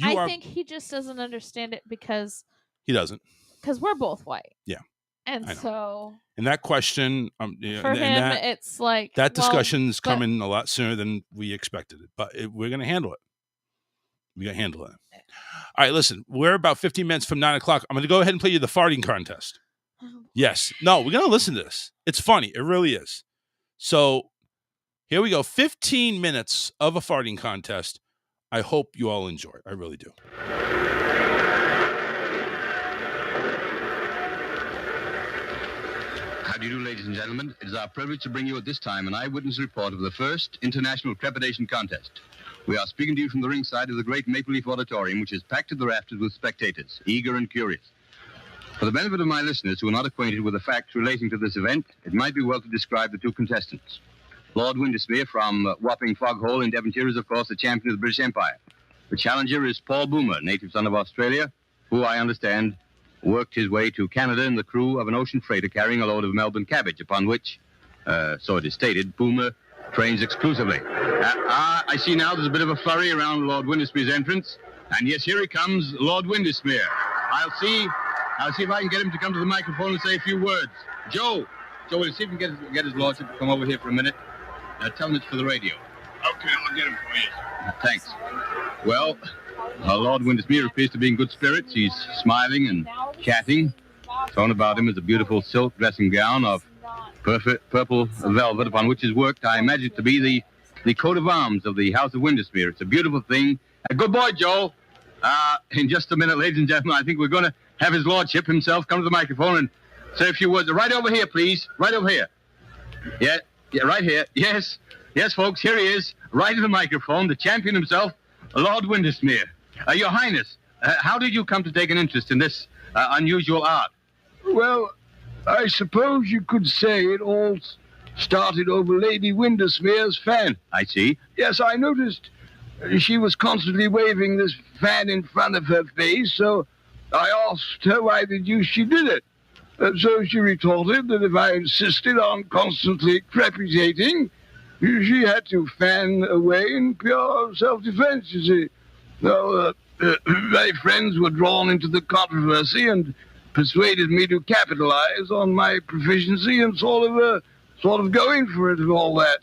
I think he just doesn't understand it because he doesn't. Because we're both white. Yeah. And so. And that question, for him, it's like that discussion's coming a lot sooner than we expected it, but we're going to handle it. We got to handle it. All right, listen, we're about 15 minutes from 9 o'clock. I'm going to go ahead and play you the farting contest. Yes. No, we're going to listen to this. It's funny. It really is. So here we go. 15 minutes of a farting contest. I hope you all enjoy it. I really do. How do you do, ladies and gentlemen? It is our privilege to bring you at this time an eyewitness report of the first International Trepidation Contest. We are speaking to you from the ringside of the great Maple Leaf Auditorium, which is packed to the rafters with spectators, eager and curious. For the benefit of my listeners who are not acquainted with the facts relating to this event, it might be well to describe the two contestants. Lord Windermere from Wapping Foghole in Devonshire is, of course, the champion of the British Empire. The challenger is Paul Boomer, native son of Australia, who, I understand, worked his way to Canada in the crew of an ocean freighter carrying a load of Melbourne cabbage, upon which, so it is stated, Boomer trains exclusively. I see now there's a bit of a flurry around Lord Windermere's entrance. And yes, here he comes, Lord Windermere. I'll see if I can get him to come to the microphone and say a few words. Joe, will you see if we can get his lordship to come over here for a minute? Tell him it's for the radio. Okay, I'll get him for you. Thanks. Well, Lord Windermere appears to be in good spirits. He's smiling and chatting. Thrown about him is a beautiful silk dressing gown of perfect purple velvet, upon which is worked, I imagine, to be the coat of arms of the House of Windermere. It's a beautiful thing. Good boy, Joe. In just a minute, ladies and gentlemen, I think we're going to have his lordship himself come to the microphone and say a few words. Right over here, please. Right over here. Yeah, right here. Yes, folks, here he is, right in the microphone, the champion himself, Lord Windermere. Your Highness, how did you come to take an interest in this unusual art? Well, I suppose you could say it all started over Lady Windermere's fan. I see. Yes, I noticed she was constantly waving this fan in front of her face, so I asked her why the deuce she did it. So she retorted that if I insisted on constantly crepitating, she had to fan away in pure self-defense, you see. So, my friends were drawn into the controversy and persuaded me to capitalize on my proficiency and sort of going for it and all that.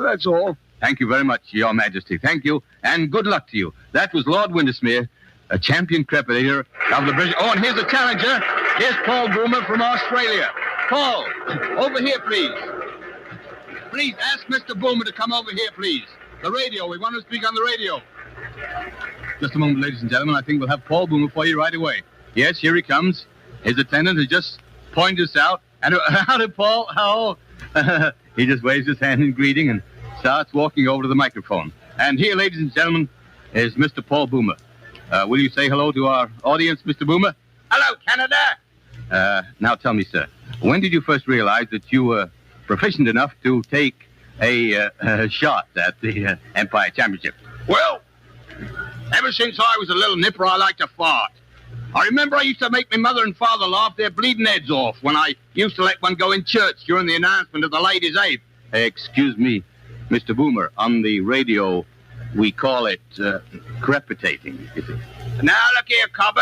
That's all. Thank you very much, Your Majesty. Thank you, and good luck to you. That was Lord Windermere, a champion crepitator of the British. Oh, and here's the challenger. Here's Paul Boomer from Australia. Paul, over here, please. Please ask Mr. Boomer to come over here, please. The radio. We want to speak on the radio. Just a moment, ladies and gentlemen. I think we'll have Paul Boomer for you right away. Yes, here he comes. His attendant has just pointed us out. And how did Paul? How? He just waves his hand in greeting and starts walking over to the microphone. And here, ladies and gentlemen, is Mr. Paul Boomer. Will you say hello to our audience, Mr. Boomer? Hello, Canada. Now tell me, sir, when did you first realize that you were proficient enough to take a shot at the Empire Championship? Well, ever since I was a little nipper, I liked to fart. I remember I used to make my mother and father laugh their bleeding heads off when I used to let one go in church during the announcement of the ladies' aid. Excuse me, Mr. Boomer, on the radio, we call it crepitating. Now, look here, Cobber.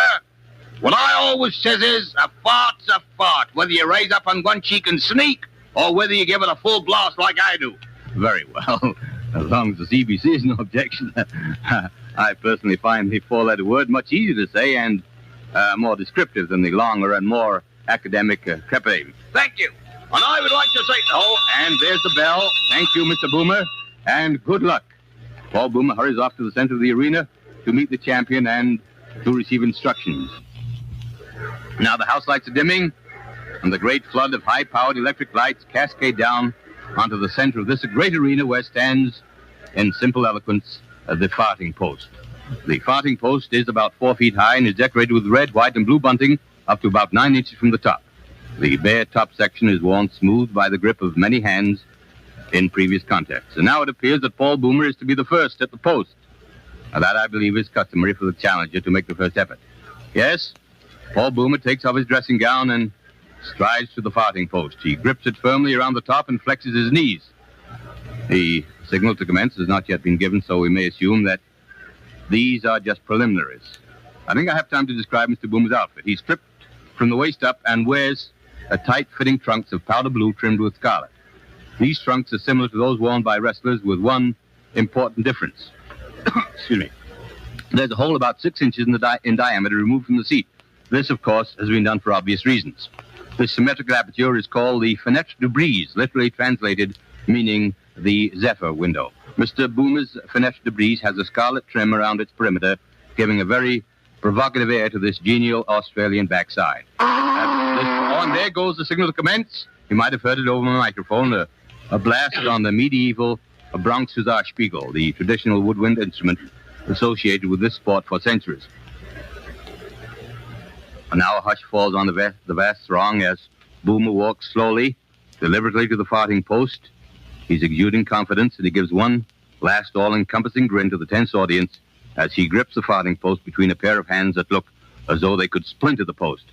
What I always says is, a fart's a fart, whether you raise up on one cheek and sneak, or whether you give it a full blast like I do. Very well. As long as the CBC is no objection. I personally find the four-letter word much easier to say and more descriptive than the longer and more academic crepitating. Thank you. And I would like to say, and there's the bell. Thank you, Mr. Boomer, and good luck. Paul Boomer hurries off to the center of the arena to meet the champion and to receive instructions. Now the house lights are dimming, and the great flood of high-powered electric lights cascade down onto the center of this great arena where stands, in simple eloquence, the farting post. The farting post is about 4 feet high and is decorated with red, white, and blue bunting up to about 9 inches from the top. The bare top section is worn smooth by the grip of many hands, in previous contests. And now it appears that Paul Boomer is to be the first at the post. Now that, I believe, is customary for the challenger to make the first effort. Yes, Paul Boomer takes off his dressing gown and strides to the farthing post. He grips it firmly around the top and flexes his knees. The signal to commence has not yet been given, so we may assume that these are just preliminaries. I think I have time to describe Mr. Boomer's outfit. He's stripped from the waist up and wears a tight-fitting trunks of powder blue trimmed with scarlet. These trunks are similar to those worn by wrestlers with one important difference. Excuse me. There's a hole about 6 inches in diameter removed from the seat. This, of course, has been done for obvious reasons. This symmetrical aperture is called the fenêtre de brise, literally translated meaning the zephyr window. Mr. Boomer's fenêtre de brise has a scarlet trim around its perimeter, giving a very provocative air to this genial Australian backside. And there goes the signal to commence. You might have heard it over my microphone, a blast on the medieval Bronx Huzzar Spiegel, the traditional woodwind instrument associated with this sport for centuries. And now a hush falls on the vast throng as Boomer walks slowly, deliberately to the farthing post. He's exuding confidence, and he gives one last all-encompassing grin to the tense audience as he grips the farthing post between a pair of hands that look as though they could splinter the post.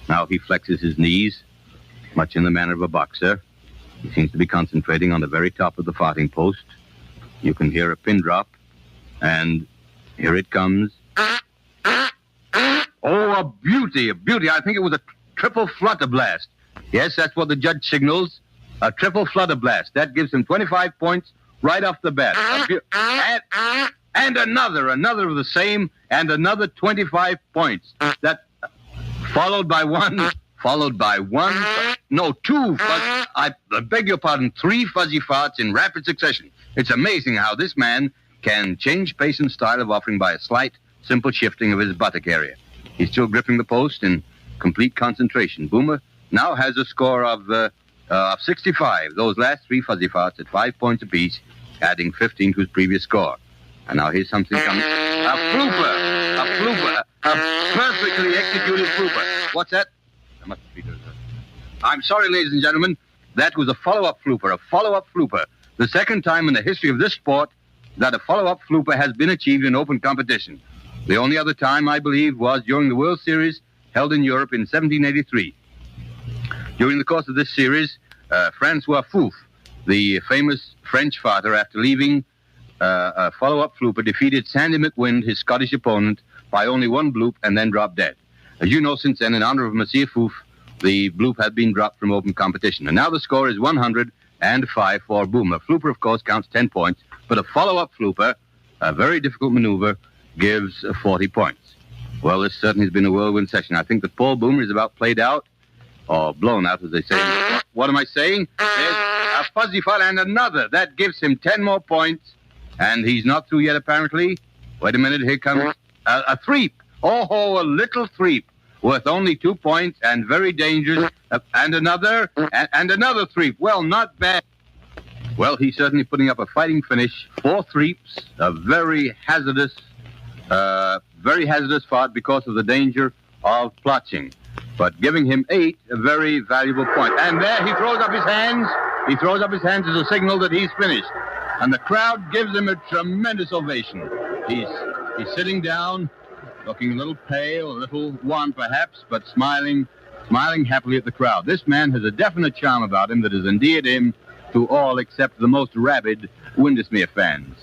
Now he flexes his knees, much in the manner of a boxer. He seems to be concentrating on the very top of the farthing post. You can hear a pin drop, and here it comes. Oh, a beauty, a beauty. I think it was a triple flutter blast. Yes, that's what the judge signals. A triple flutter blast. That gives him 25 points right off the bat. And another of the same, and another 25 points. That followed by two, I beg your pardon, 3 fuzzy farts in rapid succession. It's amazing how this man can change pace and style of offering by a slight, simple shifting of his buttock area. He's still gripping the post in complete concentration. Boomer now has a score of 65. Those last 3 fuzzy farts at 5 points apiece, adding 15 to his previous score. And now here's something coming. A flooper, a perfectly executed flooper. What's that? I'm sorry, ladies and gentlemen. That was a follow-up flooper. The second time in the history of this sport that a follow-up flooper has been achieved in open competition. The only other time, I believe, was during the World Series held in Europe in 1783. During the course of this series, Francois Fouf, the famous French farter, after leaving a follow-up flooper, defeated Sandy McWind, his Scottish opponent, by only 1 bloop and then dropped dead. As you know, since then, in honor of Monsieur Fouf, the bloop had been dropped from open competition. And now the score is 105 for Boomer. Flooper, of course, counts 10 points, but a follow-up flooper, a very difficult maneuver, gives 40 points. Well, this certainly has been a whirlwind session. I think that Paul Boomer is about played out, or blown out, as they say. What am I saying? There's a fuzzy fart and another. That gives him 10 more points, and he's not through yet, apparently. Wait a minute, here comes a threep. Oh, a little threep, worth only 2 points and very dangerous. And another threep. Well, not bad. Well, he's certainly putting up a fighting finish. 4 threeps, a very hazardous fart because of the danger of plotching. But giving him 8, a very valuable point. And there he throws up his hands. He throws up his hands as a signal that he's finished. And the crowd gives him a tremendous ovation. He's sitting down, looking a little pale, a little wan perhaps, but smiling happily at the crowd. This man has a definite charm about him that has endeared him to all except the most rabid Windesmere fans.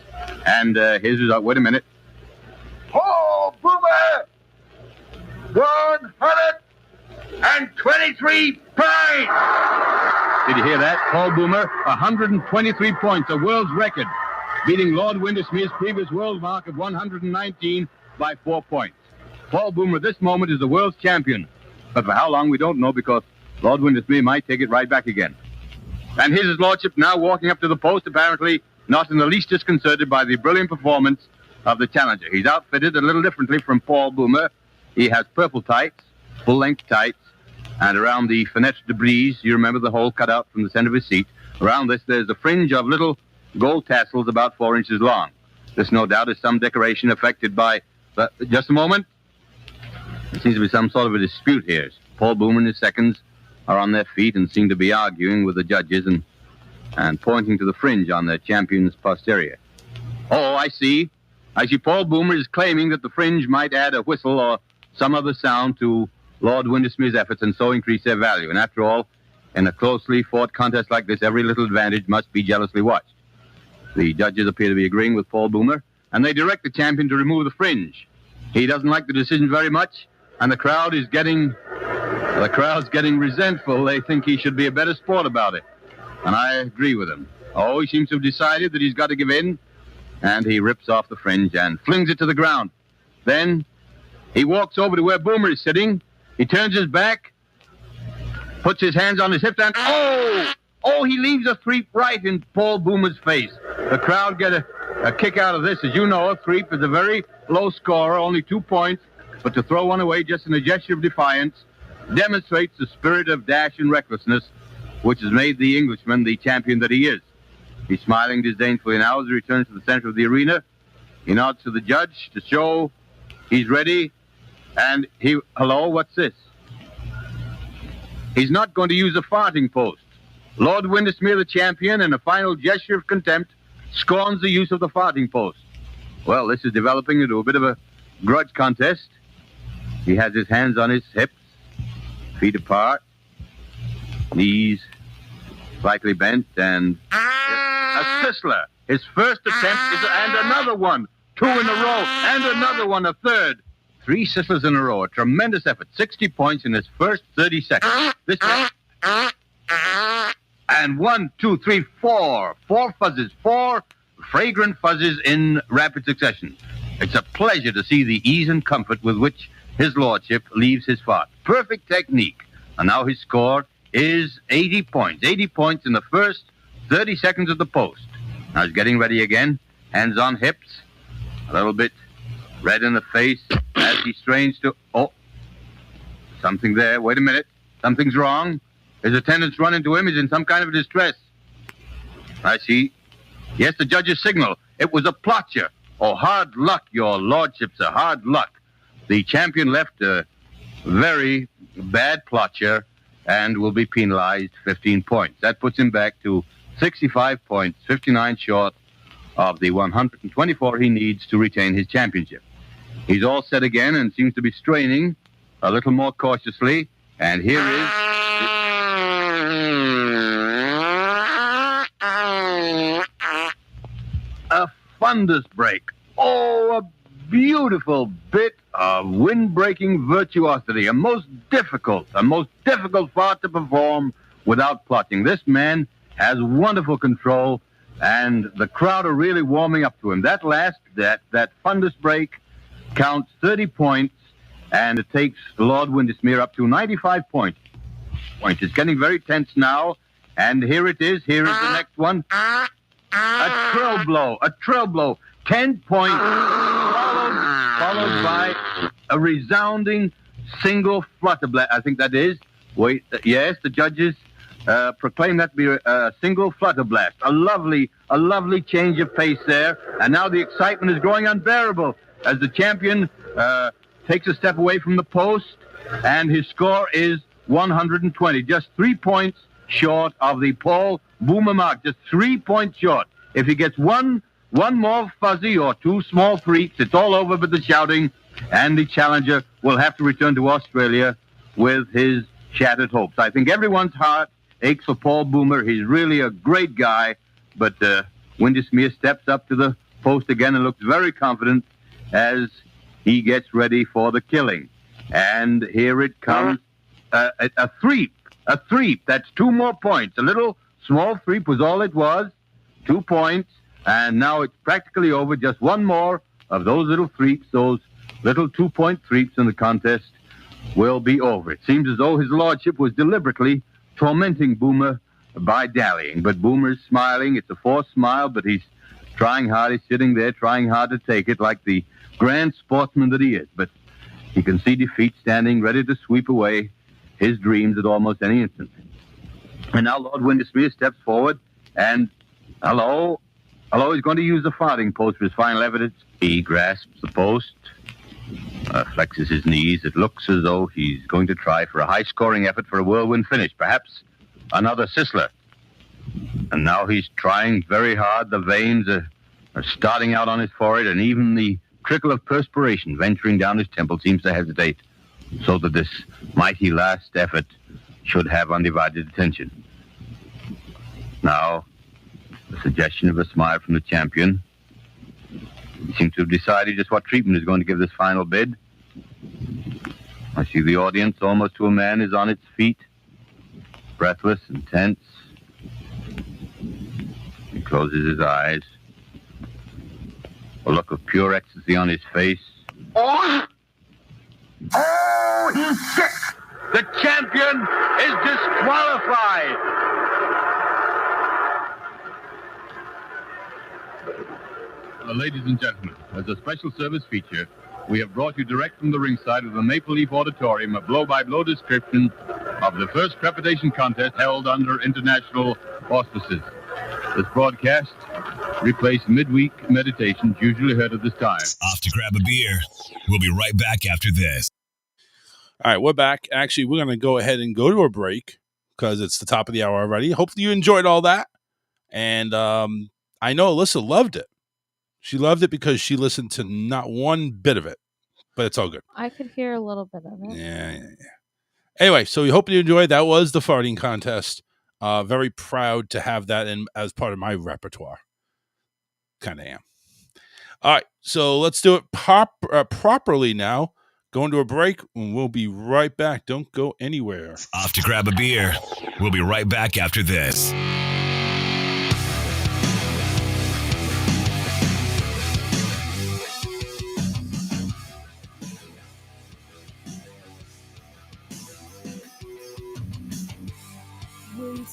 And here's his result. Wait a minute. Paul Boomer, 123 points. Did you hear that? Paul Boomer, 123 points, a world's record, beating Lord Windesmere's previous world mark of 119 by 4 points. Paul Boomer at this moment is the world's champion. But for how long, we don't know, because Lord Windesmere might take it right back again. And here's his lordship now walking up to the post, apparently not in the least disconcerted by the brilliant performance of the challenger. He's outfitted a little differently from Paul Boomer. He has purple tights, full-length tights, and around the fenêtre de brise, you remember the hole cut out from the center of his seat, around this there's a fringe of little gold tassels about 4 inches long. This, no doubt, is some decoration affected by... just a moment. There seems to be some sort of a dispute here. Paul Boomer and his seconds are on their feet and seem to be arguing with the judges, and and pointing to the fringe on the champion's posterior. Oh, I see. I see Paul Boomer is claiming that the fringe might add a whistle or some other sound to Lord Windesmere's efforts and so increase their value. And after all, in a closely fought contest like this, every little advantage must be jealously watched. The judges appear to be agreeing with Paul Boomer, and they direct the champion to remove the fringe. He doesn't like the decision very much, and the crowd's getting resentful. They think he should be a better sport about it. And I agree with him. Oh, he seems to have decided that he's got to give in, and he rips off the fringe and flings it to the ground. Then he walks over to where Boomer is sitting. He turns his back, puts his hands on his hips, and oh, he leaves a threep right in Paul Boomer's face. The crowd get a kick out of this. As you know, a threep is a very low scorer, only 2 points, but to throw one away just in a gesture of defiance demonstrates the spirit of dash and recklessness which has made the Englishman the champion that he is. He's smiling disdainfully now as he returns to the center of the arena. He nods to the judge to show he's ready, and hello, what's this? He's not going to use a farting post. Lord Windesmere, the champion, in a final gesture of contempt, scorns the use of the farting post. Well, this is developing into a bit of a grudge contest. He has his hands on his hips, feet apart, knees slightly bent, and a sizzler. His first attempt and another one. 2 in a row, and another one, a third. 3 sizzlers in a row, a tremendous effort. 60 points in his first 30 seconds. And 1, 2, 3, 4. 4 fuzzes, 4 fragrant fuzzes in rapid succession. It's a pleasure to see the ease and comfort with which his lordship leaves his fart. Perfect technique. And now his score is 80 points. 80 points in the first 30 seconds of the post. Now he's getting ready again. Hands on hips. A little bit red in the face as he strains to... Oh, something there. Wait a minute. Something's wrong. His attendants run into him. He's in some kind of distress. I see. Yes, the judge's signal. It was a plotcher. Oh, hard luck, your lordship, sir. Hard luck. The champion left a very bad plotcher and will be penalized 15 points. That puts him back to 65 points, 59 short of the 124 he needs to retain his championship. He's all set again and seems to be straining a little more cautiously. And here is... a fundus break. Oh, a beautiful bit of wind-breaking virtuosity. A most difficult fart to perform without plotting. This man has wonderful control, and the crowd are really warming up to him. That fundus break counts 30 points, and it takes Lord Windesmere up to 95 points. It's getting very tense now, and here it is. Here is the next one. A trill blow. 10 points, followed by a resounding single flutter blast. I think that is. Wait, yes, the judges proclaim that to be a single flutter blast. A lovely change of pace there. And now the excitement is growing unbearable as the champion takes a step away from the post, and his score is 120, just 3 points short of the Paul Boomer mark, just 3 points short. If he gets one more fuzzy or 2 small threats, it's all over with the shouting, and the challenger will have to return to Australia with his shattered hopes. I think everyone's heart aches for Paul Boomer. He's really a great guy, but Windesmere steps up to the post again and looks very confident as he gets ready for the killing. And here it comes, a threep. That's 2 more points. A little small threep was all it was, 2 points, and now it's practically over. Just 1 more of those little threeps, those little 2-point threeps in the contest will be over. It seems as though his lordship was deliberately tormenting Boomer by dallying, but Boomer's smiling. It's a forced smile, but he's trying hard. He's sitting there trying hard to take it like the grand sportsman that he is, but he can see defeat standing ready to sweep away his dreams at almost any instant. And now Lord Windesmere steps forward, and hello, he's going to use the farting post for his final evidence. He grasps the post, flexes his knees. It looks as though he's going to try for a high-scoring effort for a whirlwind finish, perhaps another sizzler. And now he's trying very hard. The veins are starting out on his forehead, and even the trickle of perspiration venturing down his temple seems to hesitate, so that this mighty last effort should have undivided attention. Now, the suggestion of a smile from the champion. He seems to have decided just what treatment is going to give this final bid. I see the audience, almost to a man, is on its feet, breathless and tense. He closes his eyes. A look of pure ecstasy on his face. Oh, he's sick! The champion is disqualified! Ladies and gentlemen, as a special service feature, we have brought you direct from the ringside of the Maple Leaf Auditorium a blow-by-blow description of the first crepitation contest held under international auspices. This broadcast replaced midweek meditations usually heard at this time. Off to grab a beer. We'll be right back after this. All right, we're back. Actually, we're going to go ahead and go to a break because it's the top of the hour already. Hopefully you enjoyed all that. And I know Alyssa loved it. She loved it because she listened to not one bit of it, but it's all good. I could hear a little bit of it. Yeah. Anyway, so we hope you enjoyed. That was the farting contest. Very proud to have that in as part of my repertoire. Kind of am. All right, so let's do it properly now. Going to a break, and we'll be right back. Don't go anywhere. Off to grab a beer. We'll be right back after this.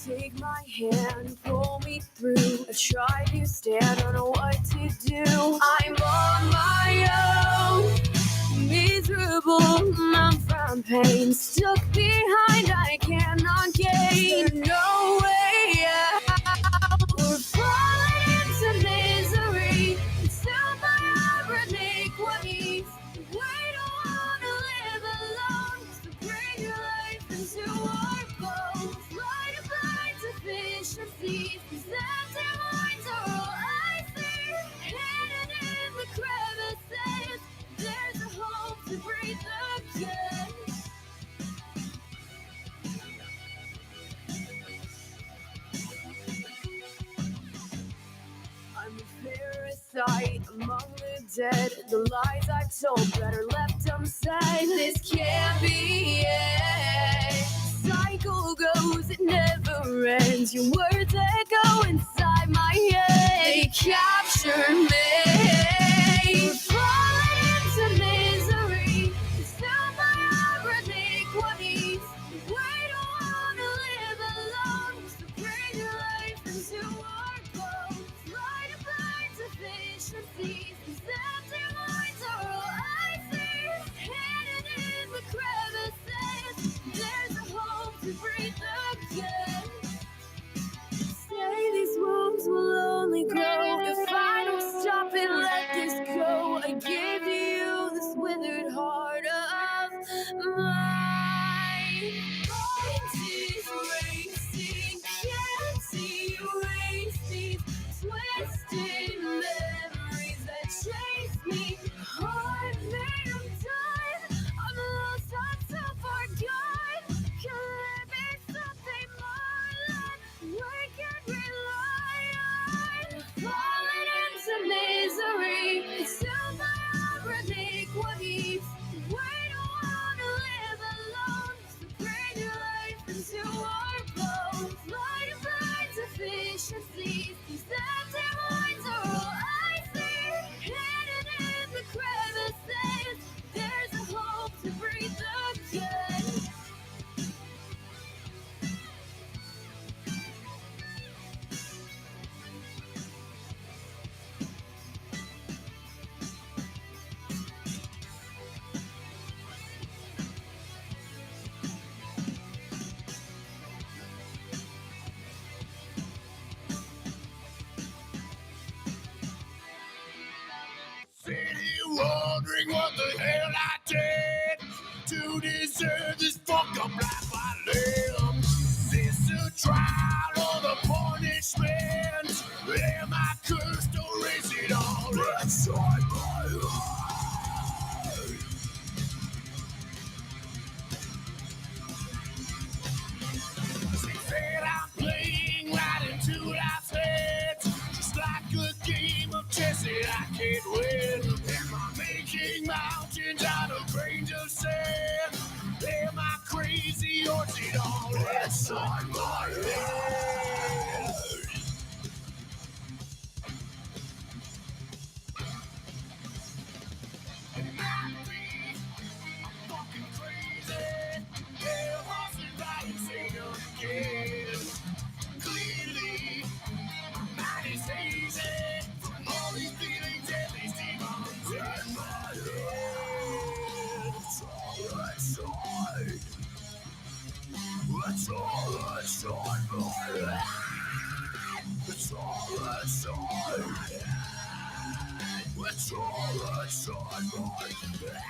Take my hand, pull me through. I try to stand, I don't know what to do. I'm on my own, miserable. I'm from pain, stuck behind. I cannot gain. There's no way out. We're falling into misery. Until my ironic ways. We don't wanna live alone. So bring your life into our bones. Efficiencies, these empty minds are all I see. Hidden in the crevices, there's a hope to breathe again. I'm a parasite among the dead. The lies I told better left unsaid. This can't be it. Cycle goes, it never ends. Your words echo inside my head. They capture me. We're falling into misery. Still my ironic ways. We don't wanna live alone. So bring your life into our bones. Light a blind deficiencies. These empty minds are all I see. Hidden in the crevices. There's a hope to breathe again. Say these wounds will only grow if I don't stop and let this go. I gave you this withered heart of mine. Mind is racing, can't erase these twisted memories that chase me. Heart made of time, I'm lost, I'm so far gone. Can there be something more we can rely on? Falling into misery, it's still my ironic ways. We don't wanna live alone, so bring your life into our bones. Light of blind deficiencies, these empty minds are all I see. Hidden in the crevices, there's a hope to breathe again. Sitting here wondering what the hell I did to deserve this fucked up life I live. This a trial or the punishment? my head. It might be I'm fucking crazy. Hell, lost it right and say no again. Clearly, my mind is hazy from all these feelings and these demons in my head. It's all inside. It's all inside my head. It's all inside. It's all inside my head.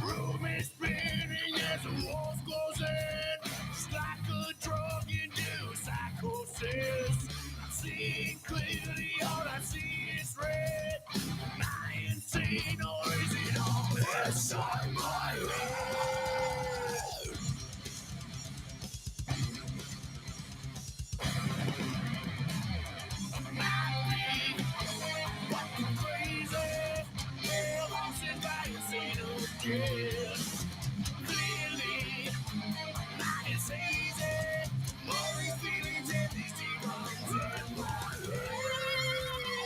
Room is spinning as the walls close in. It's like a drug into psychosis. I'm seeing clearly, all I see is red. Am I insane or is it all inside my head? I might be fucking crazy. Yeah, lost it by a single kid. Clearly, mine is easy. All these feelings and these demons in my head.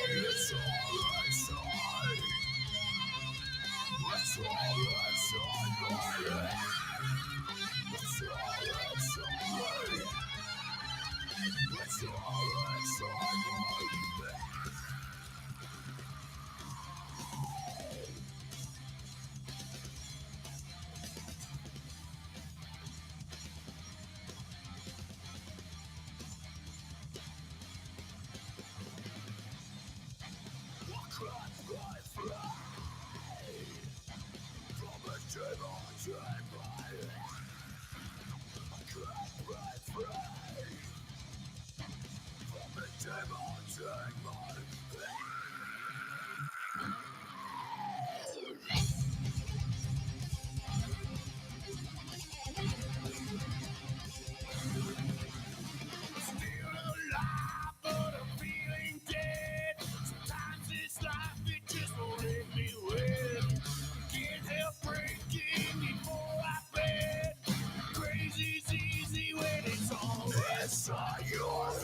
It's all inside. It's all inside my head. It's all inside. It's all inside my head. Inside your head.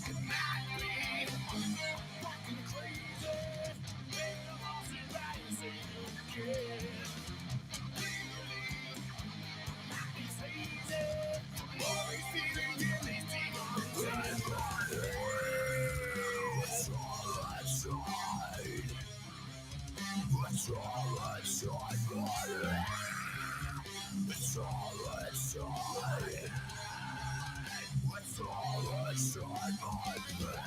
It might be fucking crazy. Maybe I'm lost in right and say no kid. Really, mine is hazy. All these feelings and these demons in my head. It's all inside. It's all inside my head. It's all inside. It's all inside my head.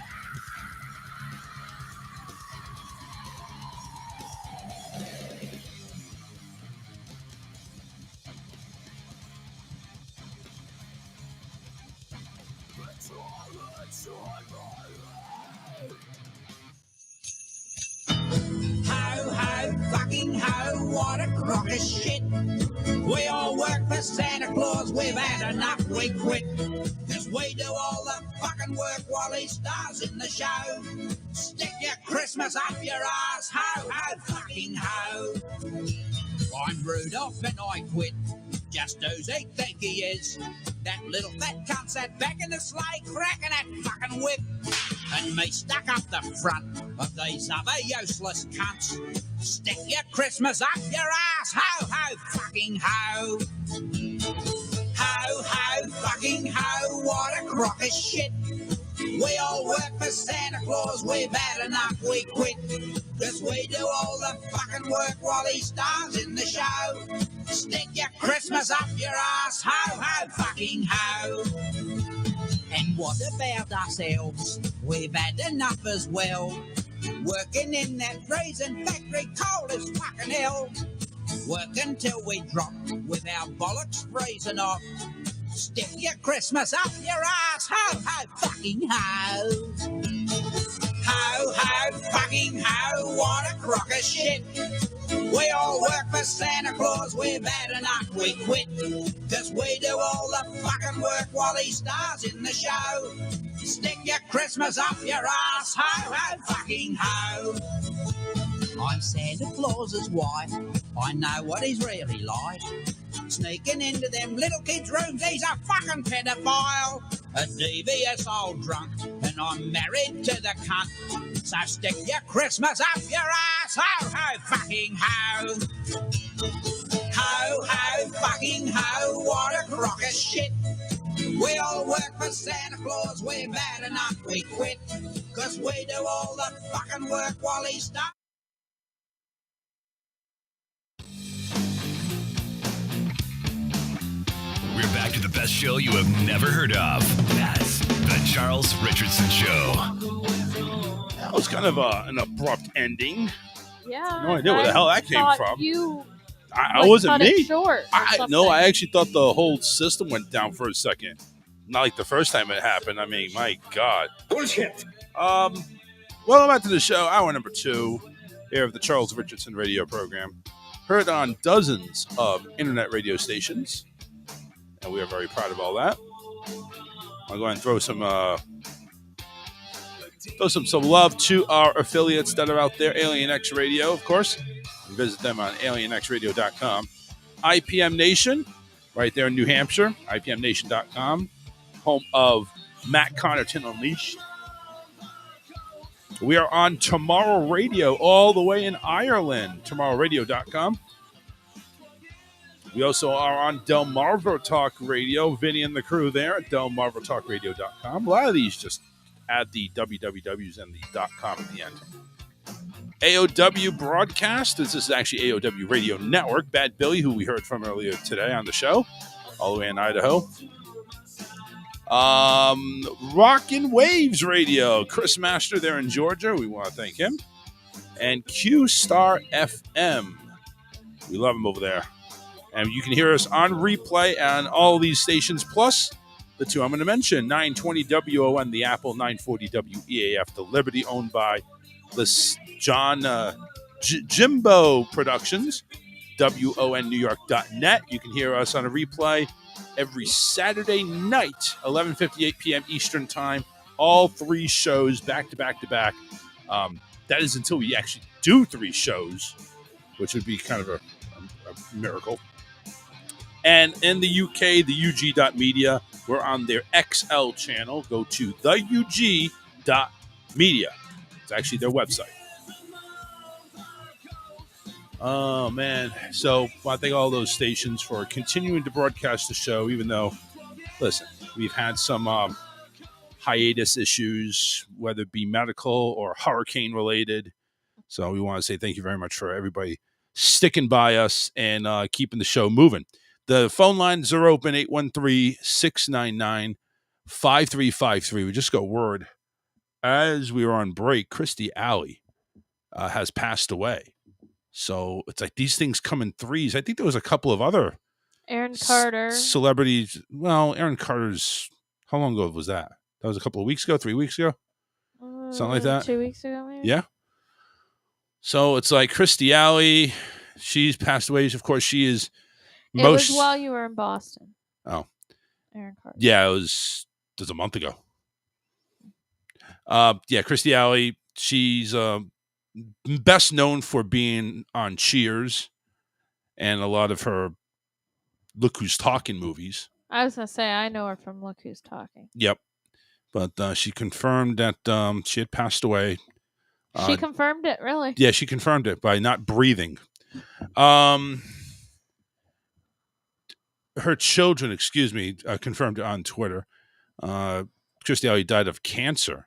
It's all inside my head. Ho, ho, fucking ho, what a crock of shit. We all work for Santa Claus, we've had enough, we quit. Cause we do all the fucking work while he stars in the show. Stick your Christmas up your ass, ho, ho, fucking ho. I'm Rudolph and I quit, just who's he think he is? That little fat cunt sat back in the sleigh cracking that fucking whip. And me stuck up the front of these other useless cunts. Stick your Christmas up your ass, ho, ho, fucking ho. Ho, ho, fucking ho, what a crock of shit. We all work for Santa Claus, we've had enough, we quit. Cause we do all the fucking work while he stars in the show. Stick your Christmas up your ass, ho, ho, fucking ho. And what about ourselves? We've had enough as well. Working in that freezing factory cold as fucking hell. Work until we drop with our bollocks freezing off. Stick your Christmas up your ass, ho, ho, fucking ho. Ho, ho, fucking ho, what a crock of shit. We all work for Santa Claus, we've had enough, we quit. Cause we do all the fucking work while he stars in the show. Stick your Christmas up your ass, ho, ho, fucking ho. I'm Santa Claus's wife. I know what he's really like. Sneaking into them little kids' rooms, he's a fucking pedophile. A devious old drunk, and I'm married to the cunt. So stick your Christmas up your ass, ho, ho, fucking ho. Ho, ho, fucking ho, what a crock of shit. We all work for Santa Claus, we're bad enough, we quit. Cause we do all the fucking work while he's done. We're back to the best show you have never heard of. That's the Charles Richardson Show. That was kind of an abrupt ending. Yeah. No idea where the hell that came thought from. You I wasn't cut me. it short or No, I something. actually thought the whole system went down for a second. Not like the first time it happened. I mean, my God. Bullshit. Welcome back to the show, hour number 2 here of the Charles Richardson radio program. Heard on dozens of internet radio stations, and we are very proud of all that. I'll go ahead and throw some love to our affiliates that are out there. Alien X Radio, of course. You visit them on alienxradio.com. IPM Nation, right there in New Hampshire. IPMNation.com, home of Matt Connerton Unleashed. We are on Tomorrow Radio all the way in Ireland, tomorrowradio.com. We also are on Delmarva Talk Radio, Vinny and the crew there at delmarvatalkradio.com. A lot of these just add the wwws and the .com at the end. AOW Broadcast. This is actually AOW Radio Network. Bad Billy, who we heard from earlier today on the show, all the way in Idaho. Rockin' Waves Radio. Chris Master there in Georgia. We want to thank him. And Q Star FM. We love him over there. And you can hear us on replay on all these stations, plus the two I'm going to mention. 920 WON, the Apple, 940 WEAF, the Liberty, owned by the Jimbo Productions, WONNewYork.net. You can hear us on a replay every Saturday night, 11:58 p.m. Eastern Time. All 3 shows back to back to back. That is until we actually do 3 shows, which would be kind of a miracle. And in the UK, the UG.media, we're on their XL channel. Go to theug.media. It's actually their website. Oh, man. So I want to thank all those stations for continuing to broadcast the show, even though, listen, we've had some hiatus issues, whether it be medical or hurricane related. So we want to say thank you very much for everybody sticking by us and keeping the show moving. The phone lines are open, 813-699-5353. We just got word as we were on break, Christy Alley has passed away. So it's like these things come in threes. I think there was a couple of other Aaron Carter. Celebrities. Well, Aaron Carter's, how long ago was that? That was a couple of weeks ago, 3 weeks ago? Something like that? 2 weeks ago, maybe? Yeah. So it's like Christy Alley, she's passed away. Of course, she is It was while you were in Boston. Oh. Aaron Carter. Yeah, it was a month ago. Yeah, Christy Alley, she's best known for being on Cheers and a lot of her Look Who's Talking movies. I was going to say, I know her from Look Who's Talking. Yep. But she confirmed that she had passed away. She confirmed it, really? Yeah, she confirmed it by not breathing. Her children, confirmed it on Twitter. Christy Alley died of cancer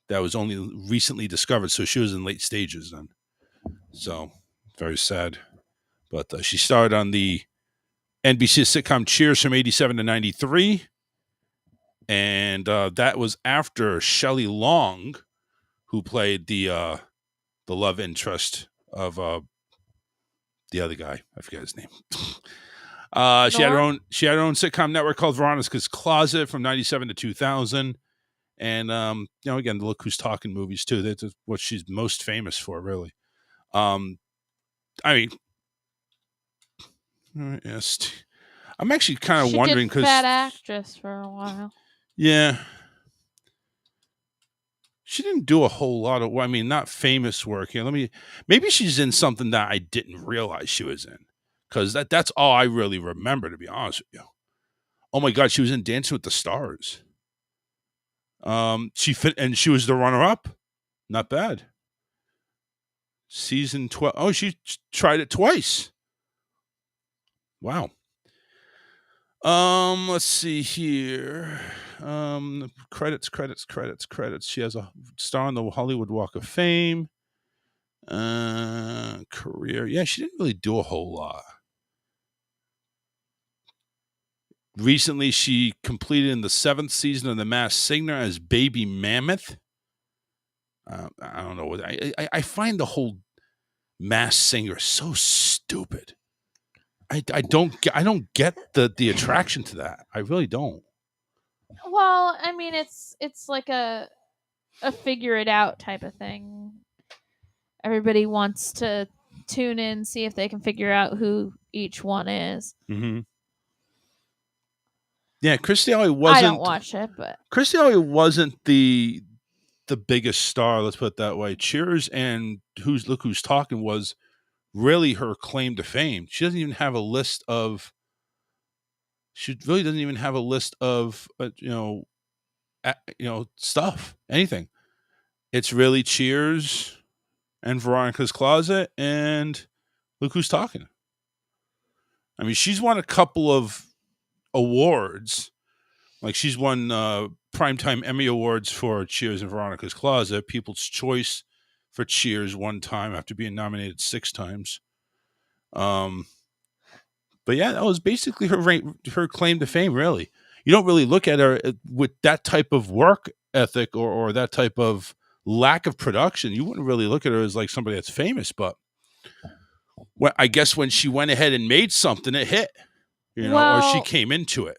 that was only recently discovered, so she was in late stages then. So, very sad. But she starred on the NBC sitcom Cheers from 87 to 93. And that was after Shelley Long, who played the love interest of the other guy. I forget his name. She had her own sitcom network called Veronica's Closet from 97 to 2000. And again, the Look Who's Talking movies too. That's what she's most famous for, really. Yes, I'm actually kind of wondering because fat actress for a while. Yeah, She didn't do a whole lot of, I mean, not famous work here. Maybe she's in something that I didn't realize she was in, because that's all I really remember, to be honest with you. Oh my God, she was in Dancing with the Stars. She was the runner-up. Not bad. Season 12. Oh, she tried it twice. Wow. Let's see here. Credits. She has a star on the Hollywood Walk of Fame. Career. Yeah, she didn't really do a whole lot. Recently, she completed in the 7th season of The Masked Singer as Baby Mammoth. I don't know what I find the whole Masked Singer so stupid. I don't get the attraction to that. I really don't. Well, I mean, it's like a figure it out type of thing. Everybody wants to tune in, see if they can figure out who each one is. Mm-hmm. Yeah, Kirstie Alley wasn't. I don't watch it, but Kirstie Alley wasn't the biggest star. Let's put it that way. Cheers and Look Who's Talking was really her claim to fame. She doesn't even have a list of. She really doesn't even have a list of stuff, anything. It's really Cheers and Veronica's Closet and Look Who's Talking. I mean, she's won a couple of awards. Like, she's won Primetime Emmy Awards for Cheers and Veronica's Closet, People's Choice for Cheers one time after being nominated 6 times. But yeah, that was basically her claim to fame, really. You don't really look at her with that type of work ethic or that type of lack of production. You wouldn't really look at her as like somebody that's famous, but I guess when she went ahead and made something, it hit, or she came into it.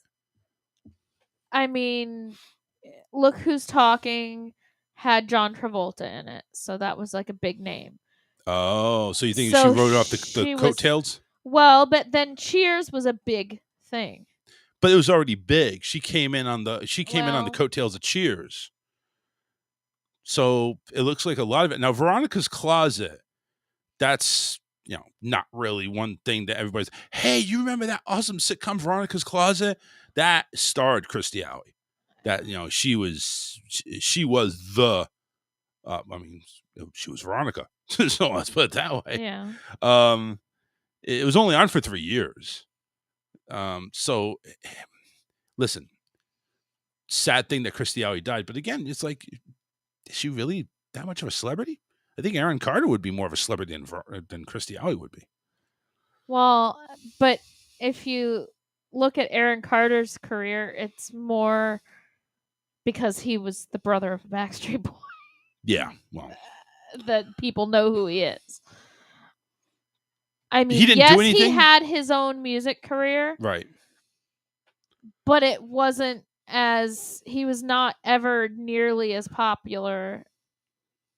I mean, Look Who's Talking had John Travolta in it, so that was like a big name. Oh, so you think she wrote off the coattails? Well, but then Cheers was a big thing. But it was already big. She came in on the coattails of Cheers. So it looks like a lot of it. Now, Veronica's Closet, that's not really one thing that everybody's, hey, you remember that awesome sitcom Veronica's Closet? That starred Kirstie Alley. That she was the she was Veronica. So let's put it that way. Yeah. It was only on for 3 years. So listen, sad thing that Kirstie Alley died, but again, it's like, is she really that much of a celebrity? I think Aaron Carter would be more of a celebrity than Kirstie Alley would be. Well, but if you look at Aaron Carter's career, it's more because he was the brother of a Backstreet Boy. Yeah, well, that people know who he is. I mean, he didn't do anything? He had his own music career. Right. But it wasn't he was not ever nearly as popular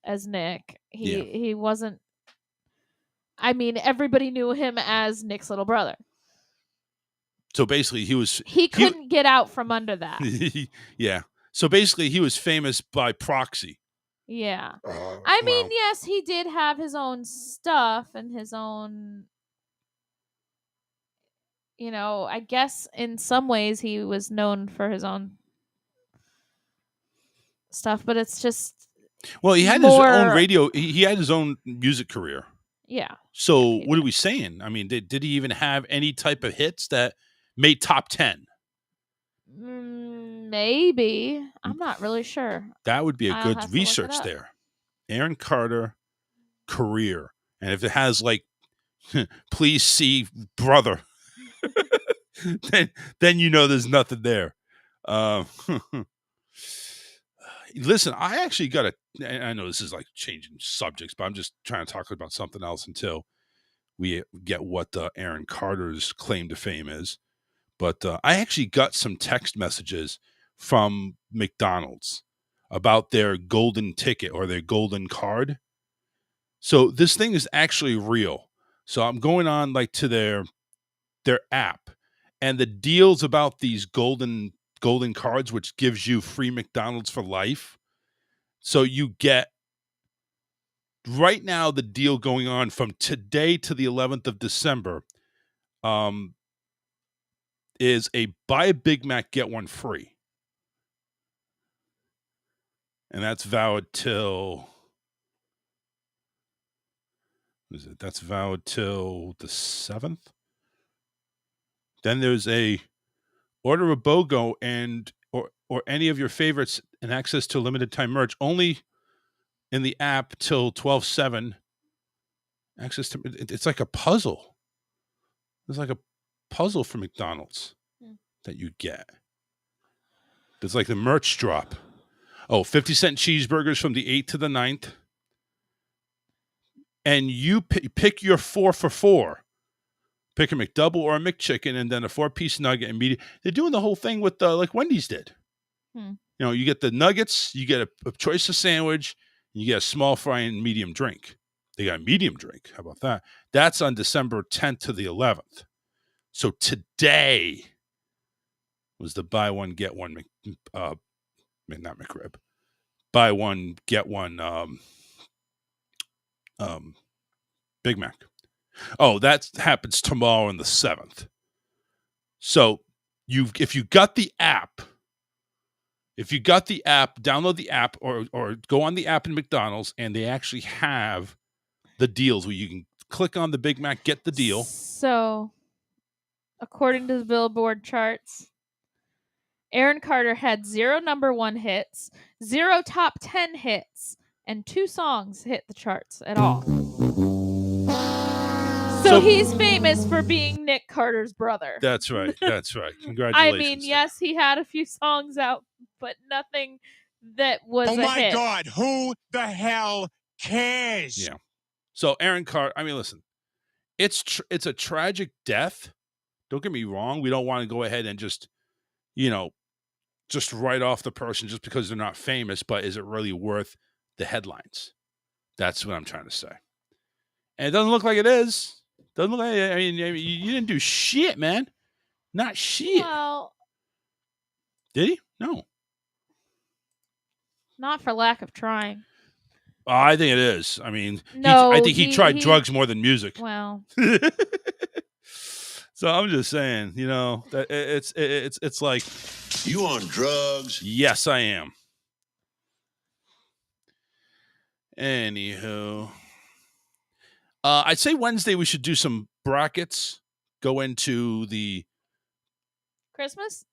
as Nick. He wasn't. I mean, everybody knew him as Nick's little brother. So basically, he couldn't get out from under that. Yeah. So basically, he was famous by proxy. Yeah. I mean, yes, he did have his own stuff and his own, I guess in some ways he was known for his own stuff, but it's just. Well, he had his own radio. He had his own music career. Yeah. So what are we saying? I mean, did he even have any type of hits that made top 10? Maybe. I'm not really sure. That would be a good research there. Aaron Carter career. And if it has like, please see brother, then there's nothing there. Listen, I actually I know this is like changing subjects, but I'm just trying to talk about something else until we get what Aaron Carter's claim to fame is. But I actually got some text messages from McDonald's about their golden ticket or their golden card. So this thing is actually real. So I'm going on like to their app, and the deals about these golden cards, which gives you free McDonald's for life, So you get right now the deal going on from today to the 11th of December is a buy a Big Mac, get one free. And that's valid till that's valid till the 7th. Then there's a order a BOGO and or any of your favorites and access to limited time merch only in the app till 12/7. Access to it's like a puzzle. It's like a puzzle for McDonald's that you get. It's like the merch drop. Oh, 50-cent cheeseburgers from the 8th to the 9th. And you pick your 4 for $4. Pick a McDouble or a McChicken, and then a 4-piece nugget and medium. They're doing the whole thing with like Wendy's did. You know, you get the nuggets, you get a choice of sandwich, and you get a small fry and medium drink. They got a medium drink. How about that? That's on December 10th to the 11th. So today was the buy one get one not McRib. Buy one get one Big Mac. Oh, that happens tomorrow on the 7th. So if you got the app, download the app or go on the app in McDonald's, and they actually have the deals where you can click on the Big Mac, get the deal. So, according to the Billboard charts, Aaron Carter had 0 number 1 hits, 0 top 10 hits, and 2 songs hit the charts at all. So he's famous for being Nick Carter's brother. That's right. That's right. Congratulations. I mean, yes, he had a few songs out, but nothing that was a hit. God, who the hell cares? Yeah. So Aaron Carter, I mean, listen, it's a tragic death. Don't get me wrong. We don't want to go ahead and just write off the person just because they're not famous, but is it really worth the headlines? That's what I'm trying to say. And it doesn't look like it is. Doesn't look like it. I mean, you didn't do shit, man. Not shit. Well, did he? No. Not for lack of trying. I think it is. I mean, no, I think he tried drugs more than music. Well, so I'm just saying, that it's like, you on drugs? Yes, I am. Anywho, I'd say Wednesday we should do some brackets. Go into the Christmas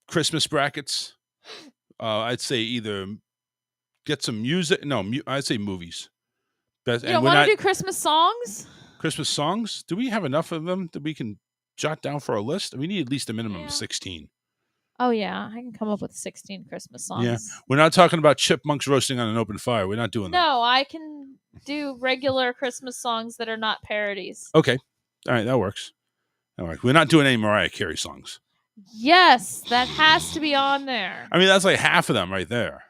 brackets. I'd say either get some music. No, I'd say movies. You don't want to do Christmas songs? Christmas songs? Do we have enough of them that we can jot down for a list? We need at least a minimum of 16. Oh, yeah. I can come up with 16 Christmas songs. Yeah. We're not talking about chipmunks roasting on an open fire. We're not doing that. No, I can do regular Christmas songs that are not parodies. Okay. All right. That works. All right. We're not doing any Mariah Carey songs. Yes. That has to be on there. I mean, that's like half of them right there.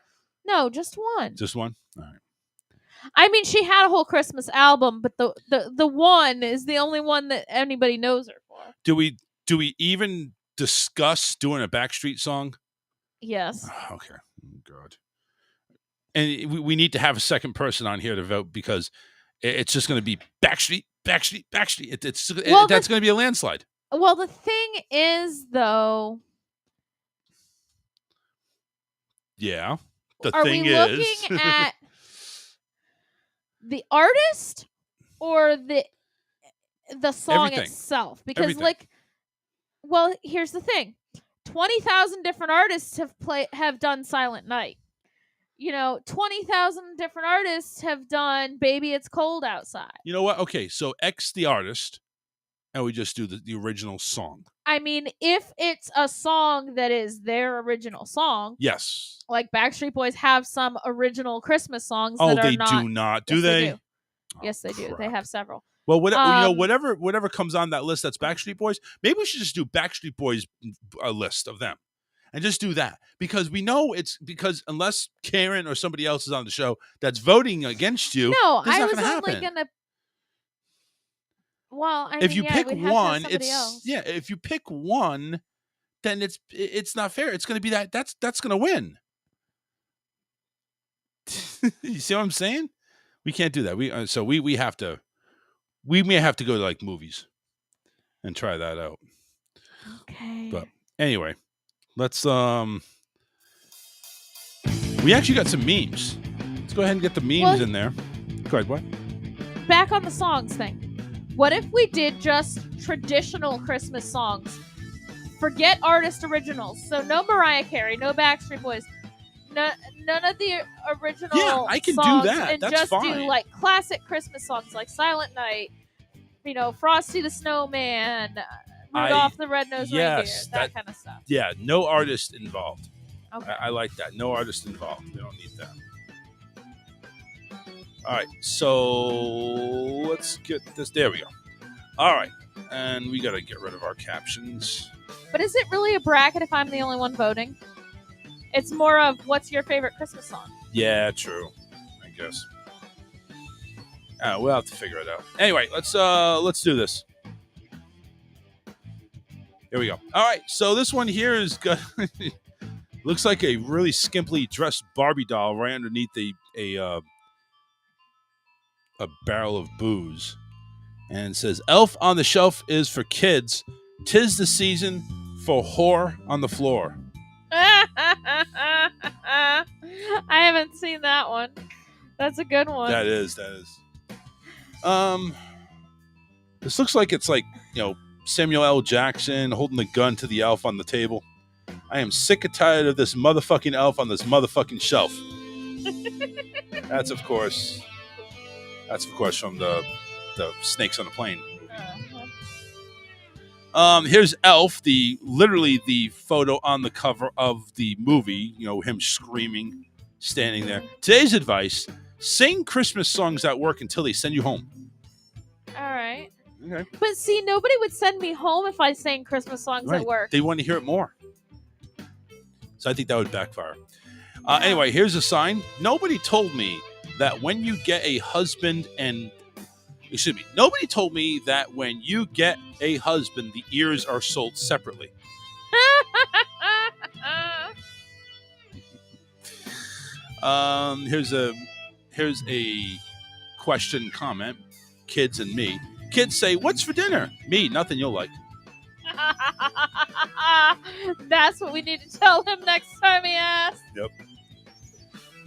No, just one. Just one? All right. I mean, she had a whole Christmas album, but the one is the only one that anybody knows her for. Do we even discuss doing a Backstreet song? Yes. Okay. Oh, God. And we need to have a second person on here to vote because it's just going to be Backstreet. That's going to be a landslide. Well, the thing is, though. Yeah. Are we looking at the artist or the song Everything. itself? Because Everything. here's the thing. 20,000 different artists have done Silent Night. 20,000 different artists have done Baby It's Cold Outside. You know what? Okay, so X the artist, and we just do the original song. I mean, if it's a song that is their original song. Yes. Like Backstreet Boys have some original Christmas songs that are they not. do not. Do Yes, they? do. Yes, they do. Crap. They have several. Well, whatever comes on that list that's Backstreet Boys, maybe we should just do Backstreet Boys a list of them and just do that because we know it's because unless Karen or somebody else is on the show that's voting against you, no, that's I not was gonna only happen. gonna. Well, I if mean, you yeah, pick we'd have to one, have it's else. If you pick one, then it's not fair. It's going to be that's going to win. You see what I'm saying? We can't do that. We have to. We may have to go to like movies and try that out. Okay. But anyway, let's we actually got some memes. Let's go ahead and get the memes in there. Go ahead, what? Back on the songs thing. What if we did just traditional Christmas songs? Forget artist originals. So no Mariah Carey, no Backstreet Boys, none of the original Yeah, I can do songs, that. and That's just fine. do like classic Christmas songs like Silent Night, Frosty the Snowman, Rudolph the Red-Nosed Reindeer, that kind of stuff. Yeah, no artist involved. Okay. I like that. No artist involved. We don't need that. All right, so let's get this. There we go. All right, and we got to get rid of our captions. But is it really a bracket if I'm the only one voting? It's more of what's your favorite Christmas song? Yeah, true. I guess. We'll have to figure it out. Anyway, let's do this. Here we go. All right, so this one here is got looks like a really skimpily dressed Barbie doll right underneath a barrel of booze, and it says, "Elf on the shelf is for kids. 'Tis the season for whore on the floor." I haven't seen that one. That's a good one. That is. This looks like it's like, Samuel L. Jackson holding the gun to the elf on the table. I am sick and tired of this motherfucking elf on this motherfucking shelf. That's of course from the Snakes on the Plane. Here's Elf, literally the photo on the cover of the movie, him screaming, standing there. Today's advice: sing Christmas songs at work until they send you home. All right. Okay. But see, nobody would send me home if I sang Christmas songs Right. at work. They want to hear it more. So I think that would backfire. Anyway, here's a sign. Nobody told me that when you get a husband nobody told me that when you get a husband, the ears are sold separately. Here's a question comment. Kids and me. Kids say, "What's for dinner?" Me, nothing you'll like. That's what we need to tell him next time he asks. Yep.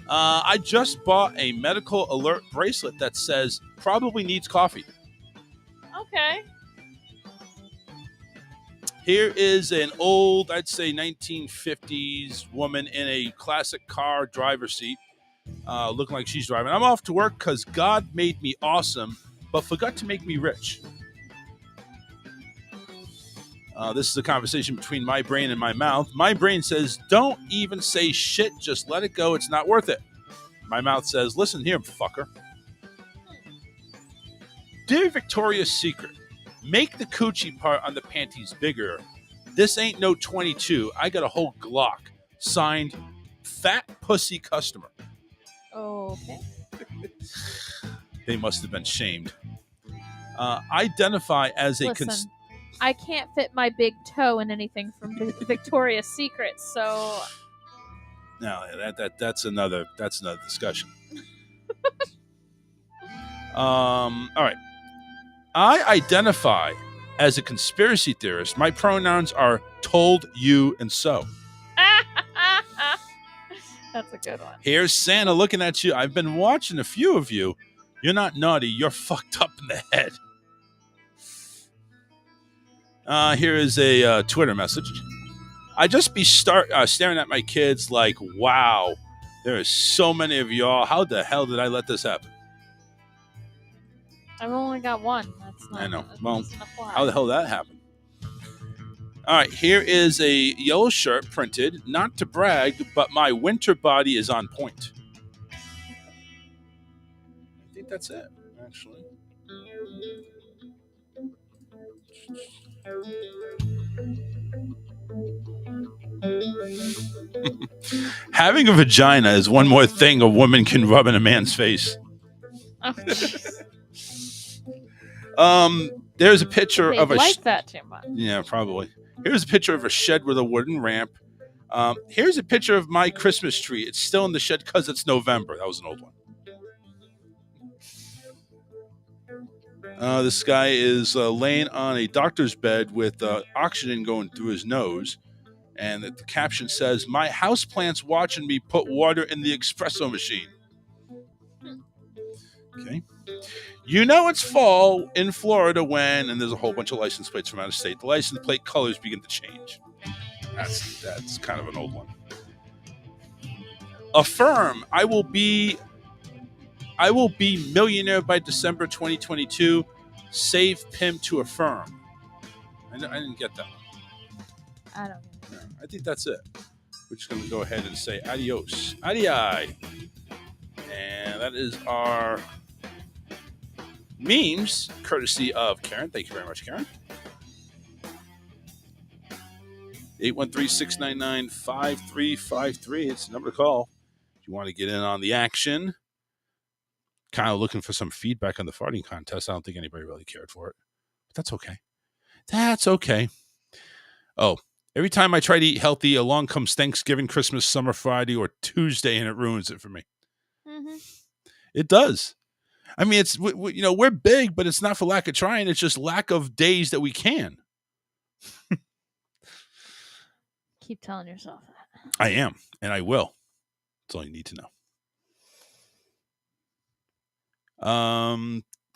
I just bought a medical alert bracelet that says probably needs coffee. Okay. Here is an old, I'd say 1950s woman in a classic car driver's seat, looking like she's driving. "I'm off to work because God made me awesome, but forgot to make me rich." This is a conversation between my brain and my mouth. My brain says, "Don't even say shit. Just let it go. It's not worth it." My mouth says, "Listen here, fucker." Dear Victoria's Secret, make the coochie part on the panties bigger. This ain't no 22. I got a whole Glock. Signed, Fat Pussy Customer. Okay. They must have been shamed. Identify as a... Listen, I can't fit my big toe in anything from Victoria's Secret, so... No, that's another discussion. All right. I identify as a conspiracy theorist. My pronouns are told, you, and so. That's a good one. Here's Santa looking at you. I've been watching a few of you. You're not naughty. You're fucked up in the head. Here is a Twitter message. I just be staring at my kids like, wow, there are so many of y'all. How the hell did I let this happen? I've only got one. That's not. I know. That's Well, not why. how the hell did that happen? All right, here is a yellow shirt printed. Not to brag, but my winter body is on point. I think that's it, actually. Having a vagina is one more thing a woman can rub in a man's face. There's a picture They of a like that too much. yeah, probably. Here's a picture of a shed with a wooden ramp. Here's a picture of my Christmas tree. It's still in the shed because it's November. That was an old one. This guy is laying on a doctor's bed with oxygen going through his nose. And the caption says, "My houseplant's watching me put water in the espresso machine." Okay. You know it's fall in Florida when, and there's a whole bunch of license plates from out of state, the license plate colors begin to change. That's kind of an old one. Affirm, I will be millionaire by December 2022. Save Pim to Affirm. I didn't get that one. I don't know. I think that's it. We're just going to go ahead and say adios. Adii. And that is our memes, courtesy of Karen. Thank you very much, Karen. 813-699-5353. It's the number to call if you want to get in on the action. Kind of looking for some feedback on the farting contest. I don't think anybody really cared for it. But that's okay. That's okay. Oh, every time I try to eat healthy, along comes Thanksgiving, Christmas, Summer Friday, or Tuesday, and it ruins it for me. Mm-hmm. It does. I mean, it's we're big, but it's not for lack of trying. It's just lack of days that we can. Keep telling yourself that. I am, and I will. That's all you need to know.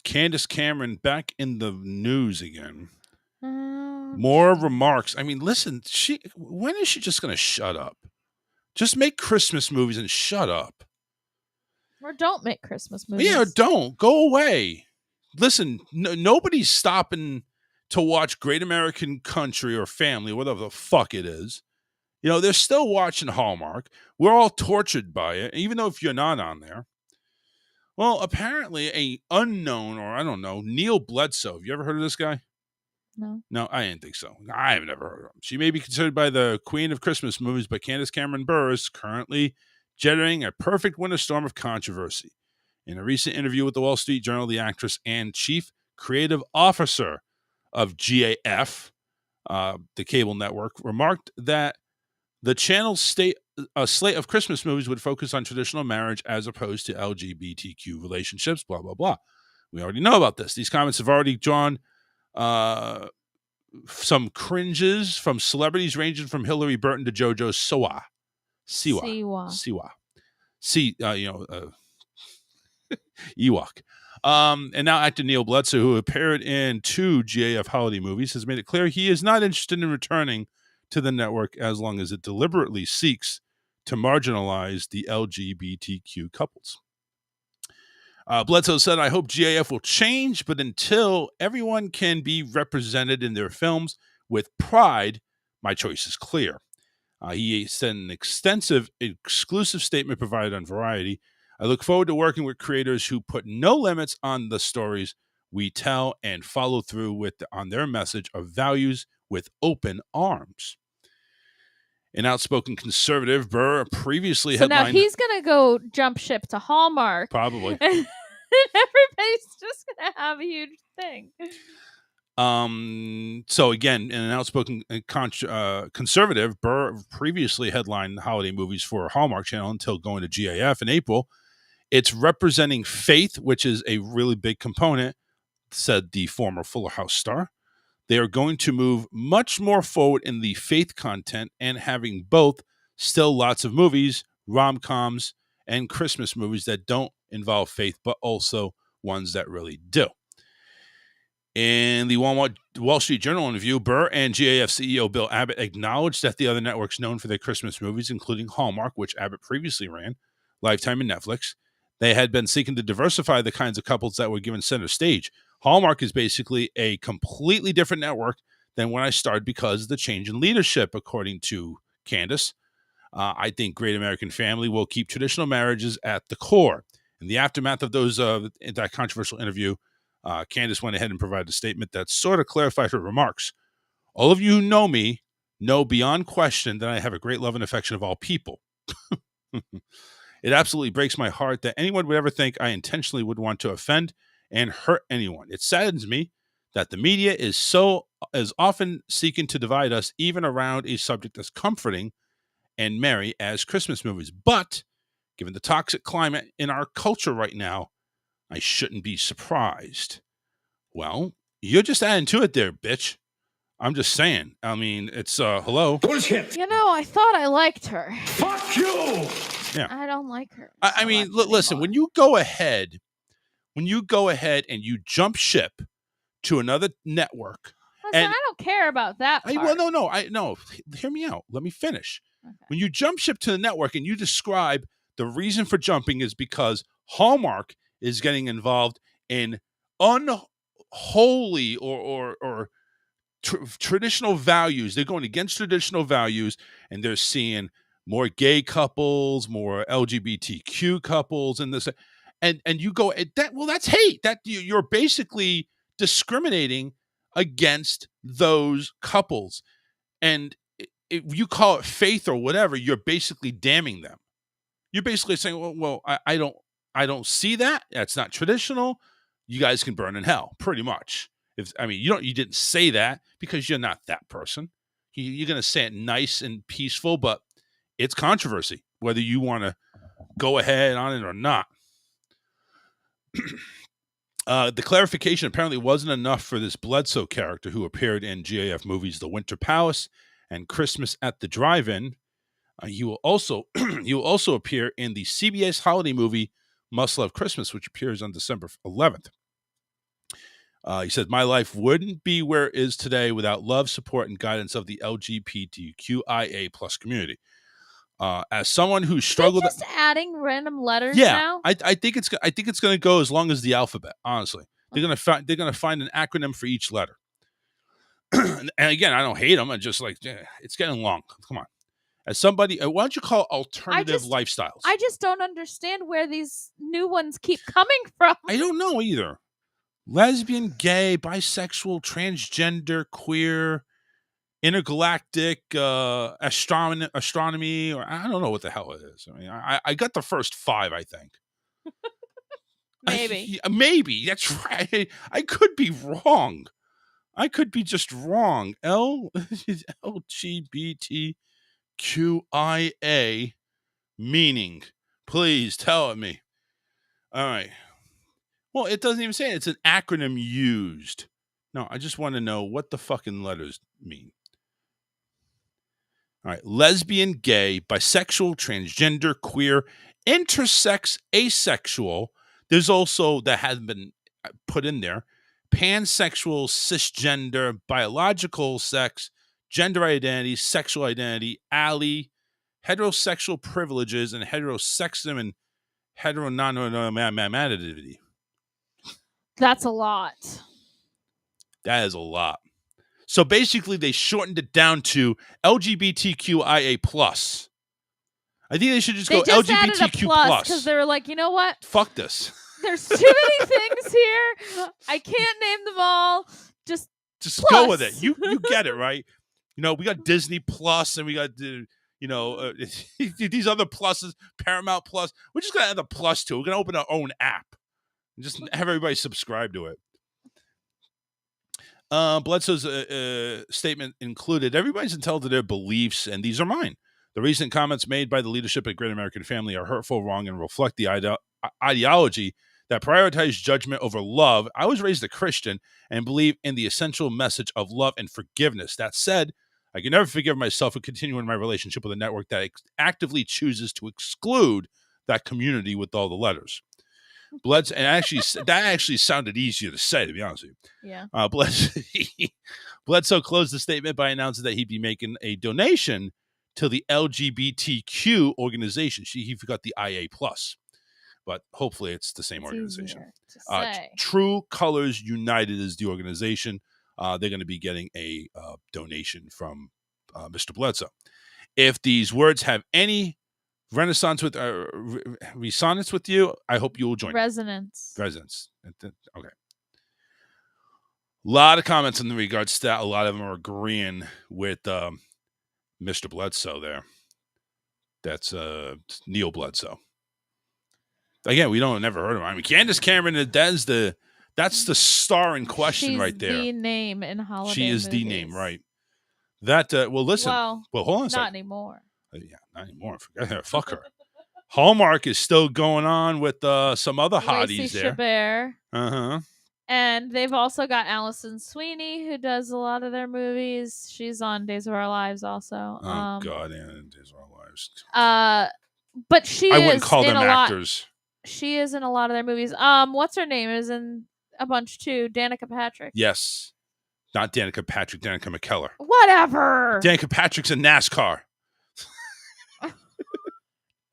Candace Cameron back in the news again. More remarks. I mean, listen, when is she just going to shut up? Just make Christmas movies and shut up. Or don't make Christmas movies. Yeah, or don't. Go away. Listen, nobody's stopping to watch Great American Country or Family, whatever the fuck it is. They're still watching Hallmark. We're all tortured by it, even though if you're not on there. Well, apparently a unknown, or I don't know, Neil Bledsoe. Have you ever heard of this guy? No. No, I didn't think so. I've never heard of him. She may be considered by the Queen of Christmas movies, but Candace Cameron Bure is currently generating a perfect winter storm of controversy. In a recent interview with the Wall Street Journal, the actress and chief creative officer of GAF, the cable network, remarked that the channel's slate of Christmas movies would focus on traditional marriage as opposed to LGBTQ relationships, blah, blah, blah. We already know about this. These comments have already drawn some cringes from celebrities ranging from Hillary Burton to JoJo Siwa. Ewok. And now actor Neil Bledsoe, who appeared in 2 GAF holiday movies, has made it clear he is not interested in returning to the network as long as it deliberately seeks to marginalize the LGBTQ couples. Bledsoe said, "I hope GAF will change, but until everyone can be represented in their films with pride, my choice is clear." He sent an extensive, exclusive statement provided on Variety. "I look forward to working with creators who put no limits on the stories we tell and follow through on their message of values with open arms." An outspoken conservative, Burr previously headlined... now he's going to go jump ship to Hallmark. Probably. And everybody's just going to have a huge thing. So again, in an outspoken conservative, Burr previously headlined holiday movies for Hallmark Channel until going to GAF in April. "It's representing faith, which is a really big component," said the former Fuller House star. "They are going to move much more forward in the faith content and having both, still lots of movies, rom-coms, and Christmas movies that don't involve faith, but also ones that really do." In the Wall Street Journal interview, Burr and GAF CEO Bill Abbott acknowledged that the other networks known for their Christmas movies, including Hallmark, which Abbott previously ran, Lifetime, and Netflix, they had been seeking to diversify the kinds of couples that were given center stage. Hallmark is basically a completely different network than when I started because of the change in leadership, according to Candace. "I think Great American Family will keep traditional marriages at the core." In the aftermath of that controversial interview, Candace went ahead and provided a statement that sort of clarified her remarks. "All of you who know me know beyond question that I have a great love and affection of all people. It absolutely breaks my heart that anyone would ever think I intentionally would want to offend and hurt anyone. It saddens me that the media is often seeking to divide us even around a subject as comforting and Mary as Christmas movies. But given the toxic climate in our culture right now, I shouldn't be surprised. Well, you're just adding to it there, bitch. I'm just saying. I mean, it's hello. Bullshit. You know, I thought I liked her. Fuck you. Yeah. I don't like her. I mean, listen, when you go ahead and you jump ship to another network, Listen, and I don't care about that part. no. Hear me out. Let me finish. Okay. When you jump ship to the network and you describe the reason for jumping is because Hallmark is getting involved in unholy or traditional values. They're going against traditional values, and they're seeing more gay couples, more LGBTQ couples, and this, and you go that. Well, that's hate. That you're basically discriminating against those couples, and if you call it faith or whatever, you're basically damning them. You're basically saying, well, I don't see that. That's not traditional. You guys can burn in hell, pretty much. You didn't say that because you're not that person. You're going to say it nice and peaceful, but it's controversy whether you want to go ahead on it or not. The clarification apparently wasn't enough for this Bledsoe character who appeared in GAF movies The Winter Palace and Christmas at the Drive-In. He will also appear in the CBS holiday movie Must Love Christmas, which appears on December 11th. He said, "My life wouldn't be where it is today without love, support, and guidance of the LGBTQIA plus community. As someone who struggled, just adding random letters yeah, now. I think it's going to go as long as the alphabet. Honestly, they're going to find an acronym for each letter. And again, I don't hate them. I'm just like, it's getting long. Come on. As somebody, why don't you call alternative lifestyles? I just don't understand where these new ones keep coming from. I don't know either. Lesbian, gay, bisexual, transgender, queer, intergalactic, astronomy, or I don't know what the hell it is. I mean, I got the first 5, I think. Maybe. Maybe. That's right. I could be wrong. I could be just wrong. LGBTQIA meaning. Please tell it me. All right. Well, it doesn't even say it. It's an acronym used. No, I just want to know what the fucking letters mean. All right. Lesbian, gay, bisexual, transgender, queer, intersex, asexual. There's also, that has been put in there, pansexual, cisgender, biological sex, gender identity, sexual identity, ally, heterosexual privileges, and heterosexism and heteronormativity. That's a lot. That is a lot. So basically, they shortened it down to LGBTQIA plus. I think they should just go just LGBTQ plus because they were like, you know what? Fuck this. There's too many things here. I can't name them all. Just plus. Go with it. You get it, right? You know, we got Disney Plus and we got these other pluses, Paramount Plus. We're just gonna add the plus to it. We're gonna open our own app and just have everybody subscribe to it. Bledsoe's statement included, everybody's entitled to their beliefs, and these are mine. The recent comments made by the leadership at Great American Family are hurtful, wrong, and reflect the ideology that prioritizes judgment over love. I was raised a Christian and believe in the essential message of love and forgiveness. That said, I can never forgive myself for continuing my relationship with a network that actively chooses to exclude that community with all the letters. Bledsoe, and that actually sounded easier to say, to be honest with you. Yeah. Bledsoe closed the statement by announcing that he'd be making a donation to the LGBTQ organization. He forgot the IA plus, but hopefully it's the same organization. True Colors United is the organization. They're going to be getting a donation from Mr. Bledsoe. If these words have any resonance with you, I hope you will join. Resonance. Okay. A lot of comments in regards to that. A lot of them are agreeing with Mr. Bledsoe there. That's Neil Bledsoe. Again, we never heard of him. I mean, Candace Cameron, that's the star in question. She's right there. The name in holiday She is movies. the name, right? That well, listen. Well, hold on a second. Not anymore. Yeah, not anymore. Forget her. Fuck her. Hallmark is still going on with some other Lacey hotties there. Chabert. Uh-huh. And they've also got Allison Sweeney, who does a lot of their movies. She's on Days of Our Lives also. Oh God, and Days of Our Lives. But she I is wouldn't call in them a actors. She is in a lot of their movies. What's her name is in a bunch too. Danica Patrick. Yes. Not Danica Patrick, Danica McKellar. Whatever. Danica Patrick's in NASCAR.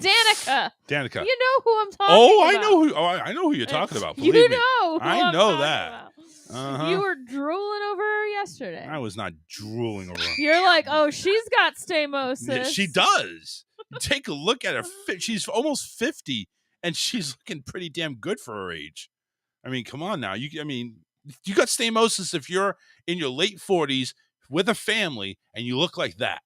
Danica. Danica. You know who I'm talking Oh, about. I know who. Oh, I know who you're talking about. You Believe me. know who I I'm know talking that. about. Uh-huh. You were drooling over her yesterday. I was not drooling over her. You're like, oh, she's got stamosis. Yeah, she does. Take a look at her. She's almost 50, and she's looking pretty damn good for her age. I mean, come on now. You got stamosis if you're in your late 40s with a family and you look like that.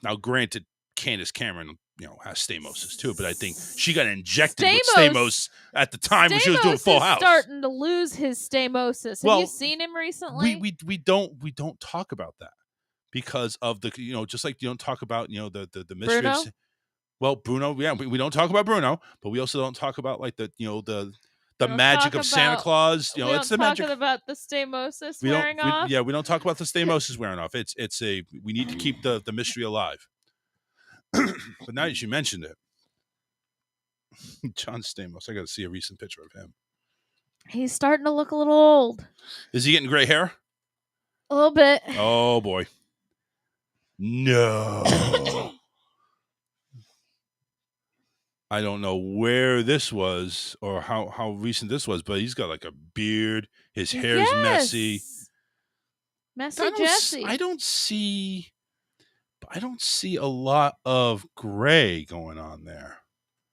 Now, granted, Candace Cameron, has stamosis too, but I think she got injected with stamos at the time when she was doing Full House. Starting to lose his stamosis. Have you seen him recently? We don't talk about that because of the just like you don't talk about the mystery. Bruno? Well, Bruno, yeah, we don't talk about Bruno, but we also don't talk about like the magic of Santa Claus. We it's the don't magic. talk about the stamosis We wearing off. we don't talk about the stamosis wearing off. We need to keep the mystery alive. But now that you mentioned it, John Stamos, I got to see a recent picture of him. He's starting to look a little old. Is he getting gray hair? A little bit. Oh boy, no. I don't know where this was or how recent this was, but he's got like a beard. His hair's messy. Messy Jesse. I don't see a lot of gray going on there.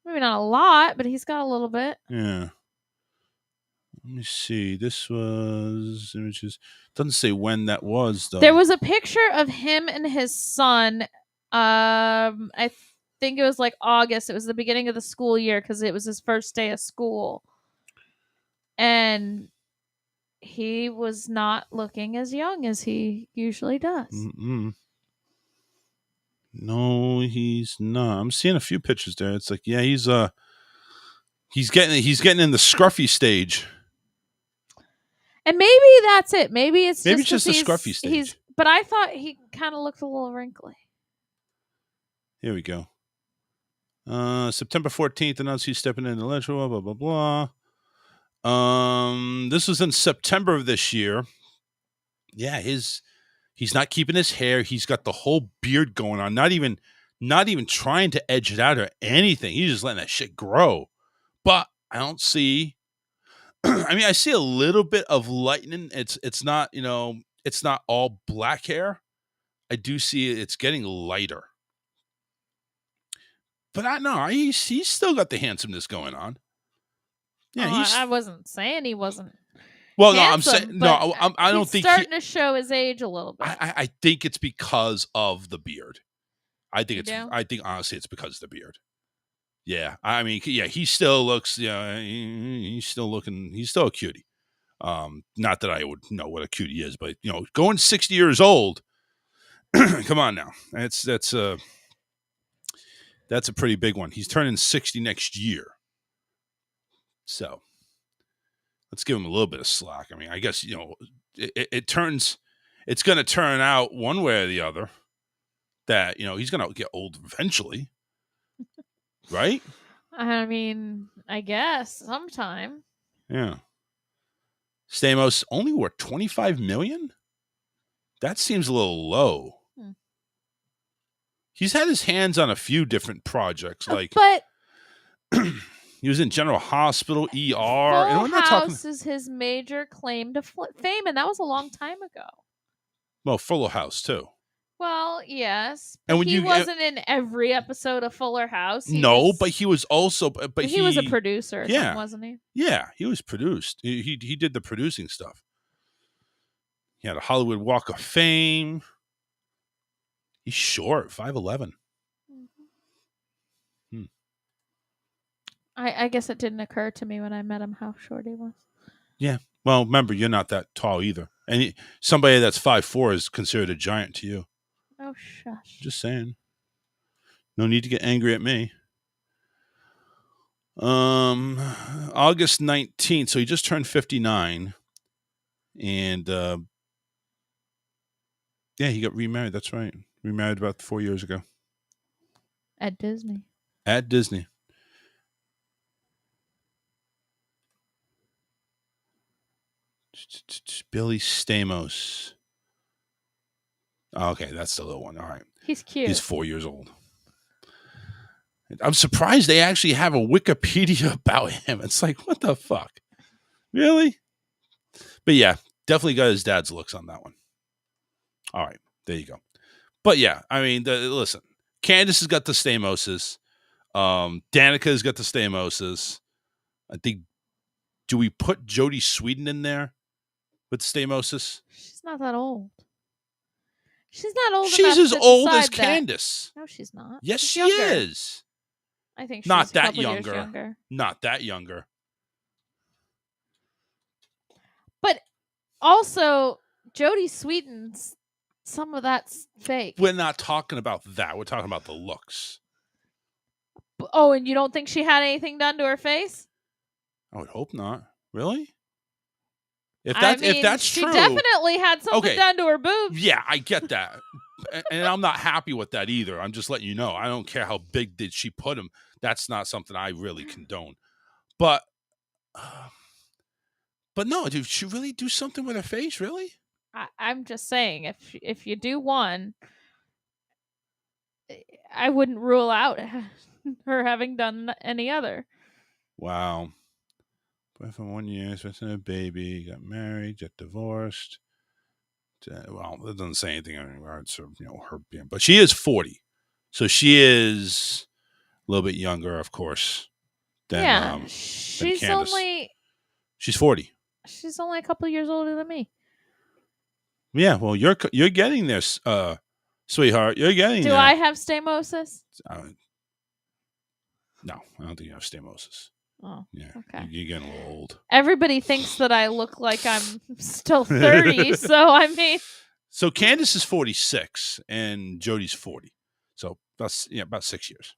Maybe not a lot, but he's got a little bit. Yeah. Let me see. This was images. Doesn't say when that was though. There was a picture of him and his son. I think it was like August. It was the beginning of the school year because it was his first day of school. And he was not looking as young as he usually does. Mm-mm. No, he's not. I'm seeing a few pictures there. It's like, yeah, he's getting in the scruffy stage. And maybe that's it. Maybe it's just a scruffy stage. But I thought he kind of looked a little wrinkly. Here we go. September 14th announced he's stepping in the lecture. Blah blah blah. This was in September of this year. Yeah, he's not keeping his hair. He's got the whole beard going on. Not even trying to edge it out or anything. He's just letting that shit grow. But I don't see. I mean, I see a little bit of lightening. It's not it's not all black hair. I do see it's getting lighter. But I know he's still got the handsomeness going on. Yeah, I wasn't saying he wasn't. Well, handsome, no, I'm saying no. I don't think he's starting to show his age a little bit. I think it's because of the beard. I think honestly it's because of the beard. Yeah, I mean, yeah, he still looks. Yeah, he's still looking. He's still a cutie. Not that I would know what a cutie is, but going 60 years old. Come on now, that's a pretty big one. He's turning 60 next year, so let's give him a little bit of slack. I mean, I guess it's going to turn out one way or the other that he's going to get old eventually, right? I mean, I guess sometime. Yeah. Stamos only worth $25 million? That seems a little low. He's had his hands on a few different projects, but he was in General Hospital, ER. Full House is his major claim to fame, and that was a long time ago. Well, Fuller House too. Well, yes, and but he wasn't in every episode of Fuller House. But he was also. But he was a producer, wasn't he? Yeah, he was produced. He did the producing stuff. He had a Hollywood Walk of Fame. He's short, 5'11". I guess it didn't occur to me when I met him how short he was. Yeah. Well, remember, you're not that tall either. And somebody that's 5'4" is considered a giant to you. Oh, shush. Just saying. No need to get angry at me. August 19th. So he just turned 59. And yeah, he got remarried. That's right. Remarried about 4 years ago. At Disney. At Disney. Billy Stamos. Oh, okay, that's the little one. All right. He's cute. He's 4 years old. I'm surprised they actually have a Wikipedia about him. It's like, what the fuck? Really? But yeah, definitely got his dad's looks on that one. All right, there you go. But yeah, I mean, listen, Candace has got the Stamoses. Danica's got the Stamoses. I think, do we put Jodie Sweetin in there with Stamoses? She's not that old. She's not old She's enough as to old as decide that. Candace. No, she's not. Yes, She's she younger. is. I think she's Not a that couple years younger. younger. Not that younger. But also, Jodie Sweetin's, some of that's fake. We're not talking about that. We're talking about the looks. Oh, and you don't think she had anything done to her face? I would hope not. Really? If I that's mean, true, she definitely had something okay. done to her boobs. Yeah, I get that, and I'm not happy with that either. I'm just letting you know. I don't care how big did she put them. That's not something I really condone. But no, did she really do something with her face? Really? I'm just saying, if you do one, I wouldn't rule out her having done any other. Wow. Boy for 1 year, expecting a baby, got married, got divorced. Well, that doesn't say anything in regards to her being, but she is 40, so she is a little bit younger, of course. Than, she's than Candace. she's 40. She's only a couple years older than me. Yeah, well, you're getting there, sweetheart. You're getting there. Do I have stamosis? No, I don't think you have stamosis. Oh, yeah. Okay. You're getting a little old. Everybody thinks that I look like I'm still 30, so I mean. So Candace is 46 and Jodie's 40. So that's about 6 years.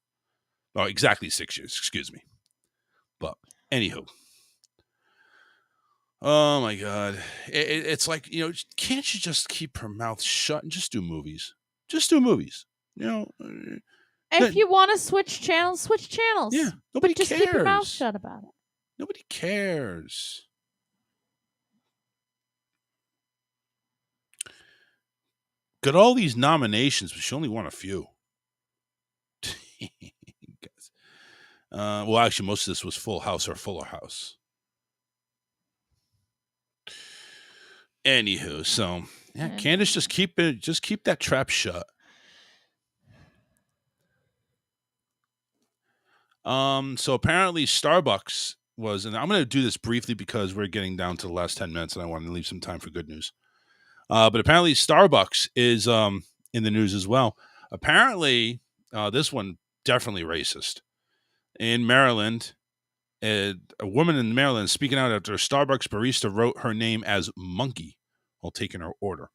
Oh, exactly 6 years. Excuse me. But anywho. Oh my God. It's like, can't you just keep her mouth shut and just do movies? Just do movies. If you want to switch channels, switch channels. Yeah, nobody just cares. Keep your mouth shut about it. Nobody cares. Got all these nominations, but she only won a few. Well, actually, most of this was Full House or Fuller House. Anywho, so yeah, Candace, just keep that trap shut. So apparently Starbucks was, and I'm going to do this briefly because we're getting down to the last 10 minutes and I want to leave some time for good news. But apparently Starbucks is in the news as well. Apparently, this one definitely racist. In Maryland, a woman in Maryland is speaking out after a Starbucks barista wrote her name as Monkey while taking her order.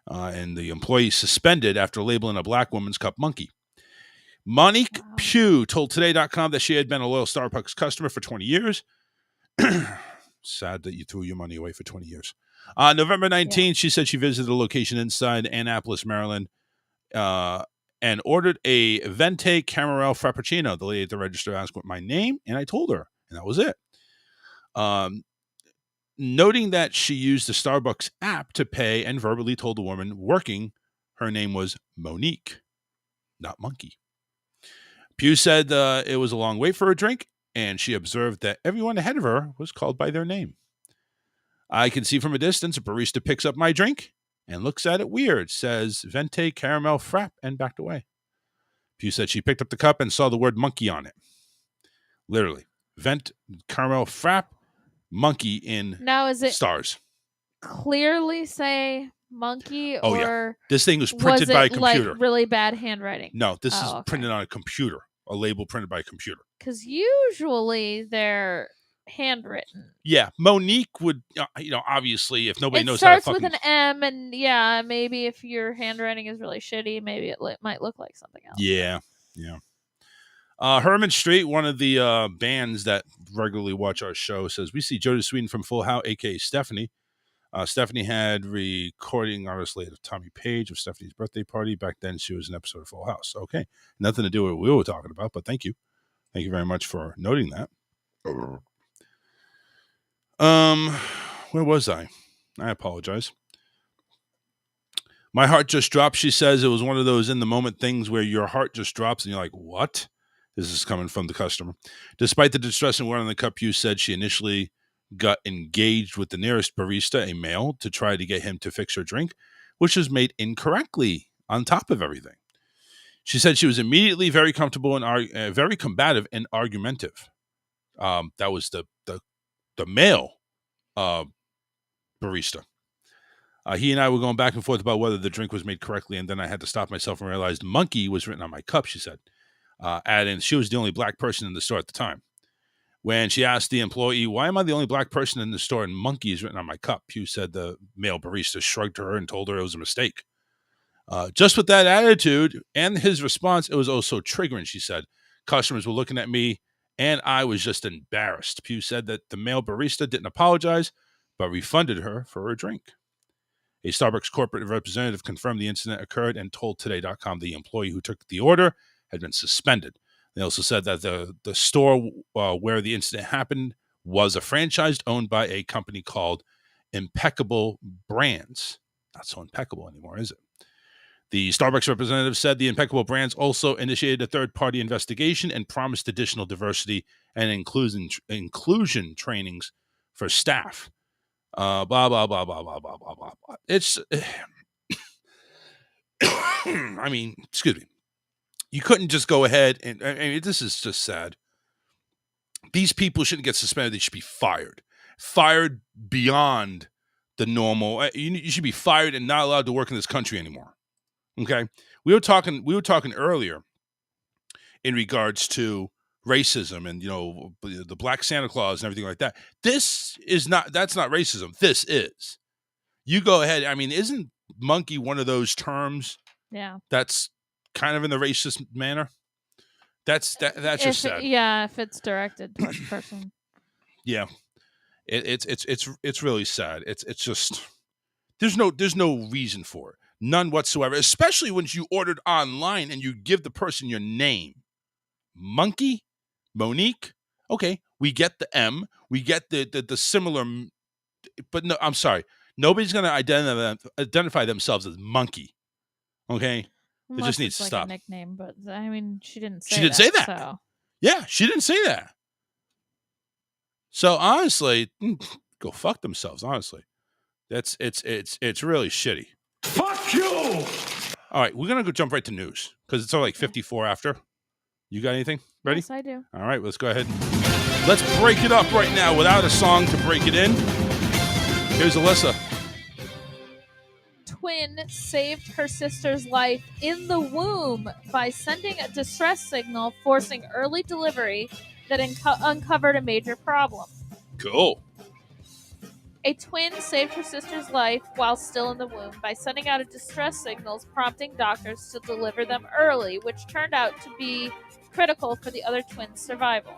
And the employee suspended after labeling a black woman's cup Monkey. Monique Pugh told Today.com that she had been a loyal Starbucks customer for 20 years. Sad that you threw your money away for 20 years. November 19th, she said she visited a location inside Annapolis, Maryland, and ordered a Venti Caramel Frappuccino. The lady at the register asked what my name, and I told her, and that was it. Noting that she used the Starbucks app to pay and verbally told the woman working her name was Monique, not Monkey. Pugh said it was a long wait for a drink, and she observed that everyone ahead of her was called by their name. I can see from a distance a barista picks up my drink and looks at it weird, says Venti Caramel Frap, and backed away. Pugh said she picked up the cup and saw the word monkey on it. Literally. Venti Caramel Frap, monkey in now, is it stars. Clearly say monkey, Oh, or yeah. This thing was printed by a computer. Like really bad handwriting? No, this is printed on a computer. A label printed by a computer. Because usually they're handwritten. Yeah, Monique would, obviously, if nobody knows how to it starts with an M, and maybe if your handwriting is really shitty, maybe it might look like something else. Yeah, Yeah. Herman Street, one of the bands that regularly watch our show, says, we see Jodie Sweden from Full House, a.k.a. Stephanie. Stephanie had recording artist later Tommy Page of Stephanie's birthday party. Back then, she was an episode of Full House. Okay. Nothing to do with what we were talking about, but thank you. Thank you very much for noting that. Where was I? I apologize. My heart just dropped. She says it was one of those in the moment things where your heart just drops and you're like, what? This is coming from the customer. Despite the distress and word on the cup, you said she initially got engaged with the nearest barista, a male, to try to get him to fix her drink, which was made incorrectly on top of everything. She said she was immediately very comfortable and very combative and argumentative. That was the male barista. He and I were going back and forth about whether the drink was made correctly, and then I had to stop myself and realized monkey was written on my cup, she said. Adding, she was the only black person in the store at the time. When she asked the employee, why am I the only black person in the store and monkey is written on my cup? Hugh said the male barista shrugged to her and told her it was a mistake. Just with that attitude and his response, it was also triggering, she said. Customers were looking at me, and I was just embarrassed. Pew said that the male barista didn't apologize, but refunded her for her drink. A Starbucks corporate representative confirmed the incident occurred and told Today.com the employee who took the order had been suspended. They also said that the store where the incident happened was a franchise owned by a company called Impeccable Brands. Not so impeccable anymore, is it? The Starbucks representative said the Impeccable Brands also initiated a third-party investigation and promised additional diversity and inclusion trainings for staff. Blah, blah, blah, blah, blah, blah, blah, blah, blah. It's, I mean, excuse me. You couldn't just go ahead and, I mean, this is just sad. These people shouldn't get suspended. They should be fired. Fired beyond the normal. You should be fired and not allowed to work in this country anymore. Okay? We were talking earlier in regards to racism and, you know, the Black Santa Claus and everything like that. That's not racism. This is. You go ahead. I mean, isn't monkey one of those terms? Yeah. That's kind of in the racist manner. That's just sad. Yeah, if it's directed towards a person. Yeah. It's really sad. It's just there's no reason for it. None whatsoever, especially when you ordered online and you give the person your name. Monkey, Monique. Okay, we get the M. We get the similar, but no, I'm sorry. Nobody's going to identify themselves as Monkey. Okay? It just needs to like stop. A nickname, but I mean, she didn't say She didn't say that. So. Yeah, she didn't say that. So honestly, go fuck themselves. Honestly, it's really shitty. Fuck you! All right, we're gonna go jump right to news because it's only like 54 after. You got anything ready? Yes, I do. All right, let's go ahead. Let's break it up right now without a song to break it in. Here's Alyssa. Twin saved her sister's life in the womb by sending a distress signal, forcing early delivery that uncovered a major problem. Cool. A twin saved her sister's life while still in the womb by sending out a distress signals, prompting doctors to deliver them early, which turned out to be critical for the other twins' survival.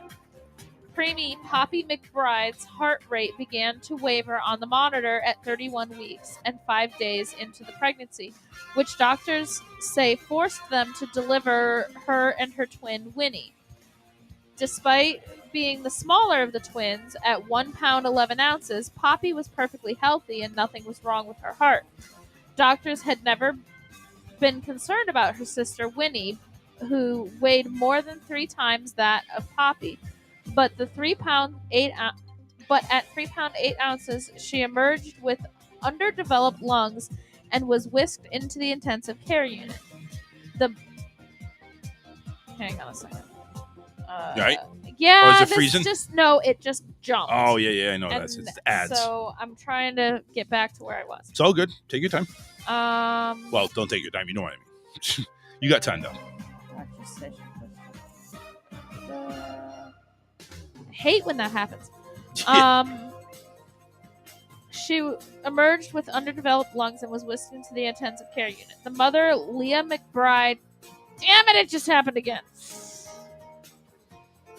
Preemie Poppy McBride's heart rate began to waver on the monitor at 31 weeks and 5 days into the pregnancy, which doctors say forced them to deliver her and her twin, Winnie. Despite being the smaller of the twins, at 1 pound 11 ounces, Poppy was perfectly healthy and nothing was wrong with her heart. Doctors had never been concerned about her sister, Winnie, who weighed more than 3 times that of Poppy. But at 3 pound 8 ounces, she emerged with underdeveloped lungs and was whisked into the intensive care unit. Hang on a second. Right? Yeah, oh, is it freezing? It just jumped. Oh yeah, I know that. It's ads. So I'm trying to get back to where I was. It's all good. Take your time. Well, don't take your time. You know what I mean. You got time though. Hate when that happens. She emerged with underdeveloped lungs and was whisked into the intensive care unit. The mother, Leah McBride, Damn it, it just happened again.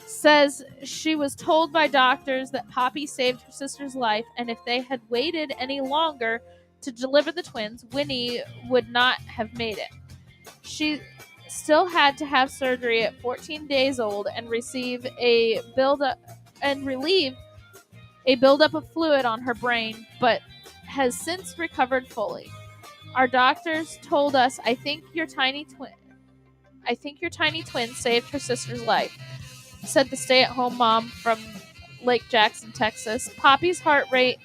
Says she was told by doctors that Poppy saved her sister's life, and if they had waited any longer to deliver the twins, Winnie would not have made it. She still had to have surgery at 14 days old and relieve a buildup of fluid on her brain, but has since recovered fully. Our doctors told us, I think your tiny twin saved her sister's life, said the stay-at-home mom from Lake Jackson, Texas. Poppy's heart rate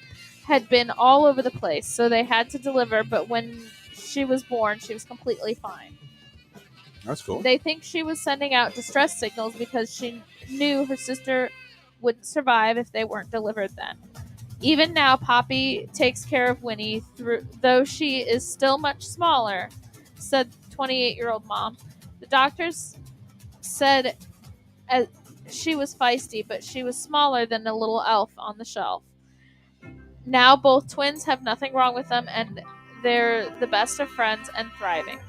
had been all over the place, so they had to deliver, but when she was born, she was completely fine. That's cool. They think she was sending out distress signals because she knew her sister wouldn't survive if they weren't delivered then. Even now, Poppy takes care of Winnie, though she is still much smaller, said 28-year-old mom. The doctors said she was feisty, but she was smaller than a little elf on the shelf. Now both twins have nothing wrong with them, and they're the best of friends and thriving.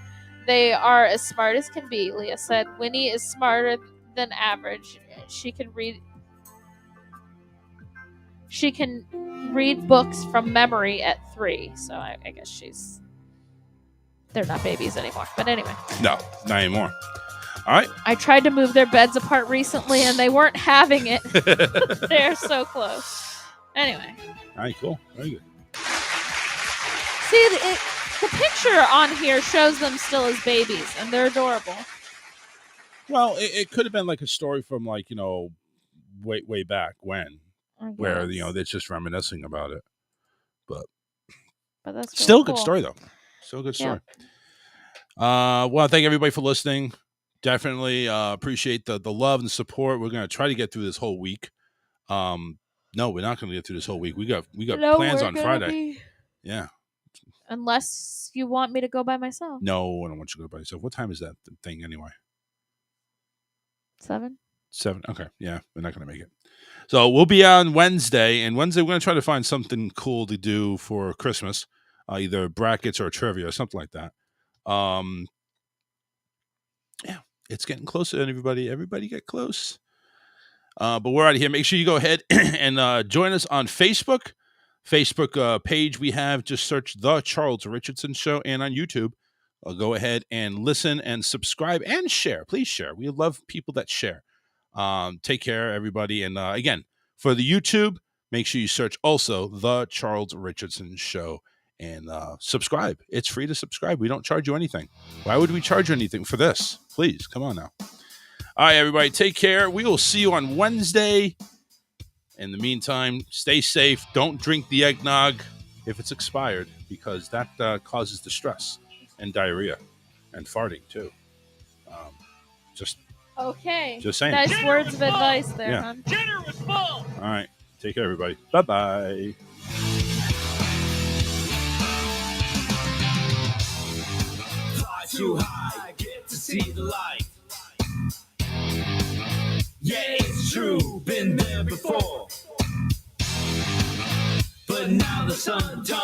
They are as smart as can be, Leah said. Winnie is smarter than average. She can read books from memory at 3, so I guess they're not babies anymore. But anyway. No, not anymore. All right. I tried to move their beds apart recently, and they weren't having it. They're so close. Anyway. All right, cool. Very good. See, the picture on here shows them still as babies, and they're adorable. Well, it could have been like a story from way back when, where they're just reminiscing about it. But that's really still a cool. good story though. Still a good story. Yeah. Well, thank everybody for listening. Definitely appreciate the love and support. We're gonna try to get through this whole week. No, we're not gonna get through this whole week. We got plans on Friday. Yeah. Unless you want me to go by myself. No, I don't want you to go by yourself. What time is that thing anyway? 7. 7. Okay. Yeah, we're not gonna make it. So we'll be on Wednesday, and Wednesday we're gonna try to find something cool to do for Christmas, either brackets or trivia or something like that. Yeah, it's getting closer, and everybody get close. But we're out of here. Make sure you go ahead and join us on Facebook page we have. Just search The Charles Richardson Show, and on YouTube, go ahead and listen and subscribe and share. Please share. We love people that share. Take care, everybody. And again, for the YouTube, make sure you search also The Charles Richardson Show and subscribe. It's free to subscribe. We don't charge you anything. Why would we charge you anything for this? Please, come on now. All right, everybody, take care. We will see you on Wednesday. In the meantime, stay safe. Don't drink the eggnog if it's expired, because that causes distress and diarrhea and farting, too. Okay. Just saying. Nice words of advice there, Yeah. hon. All right. Take care, everybody. Bye-bye. Fly too high, get to see the light. Yeah, it's true, been there before. But now the sun don't.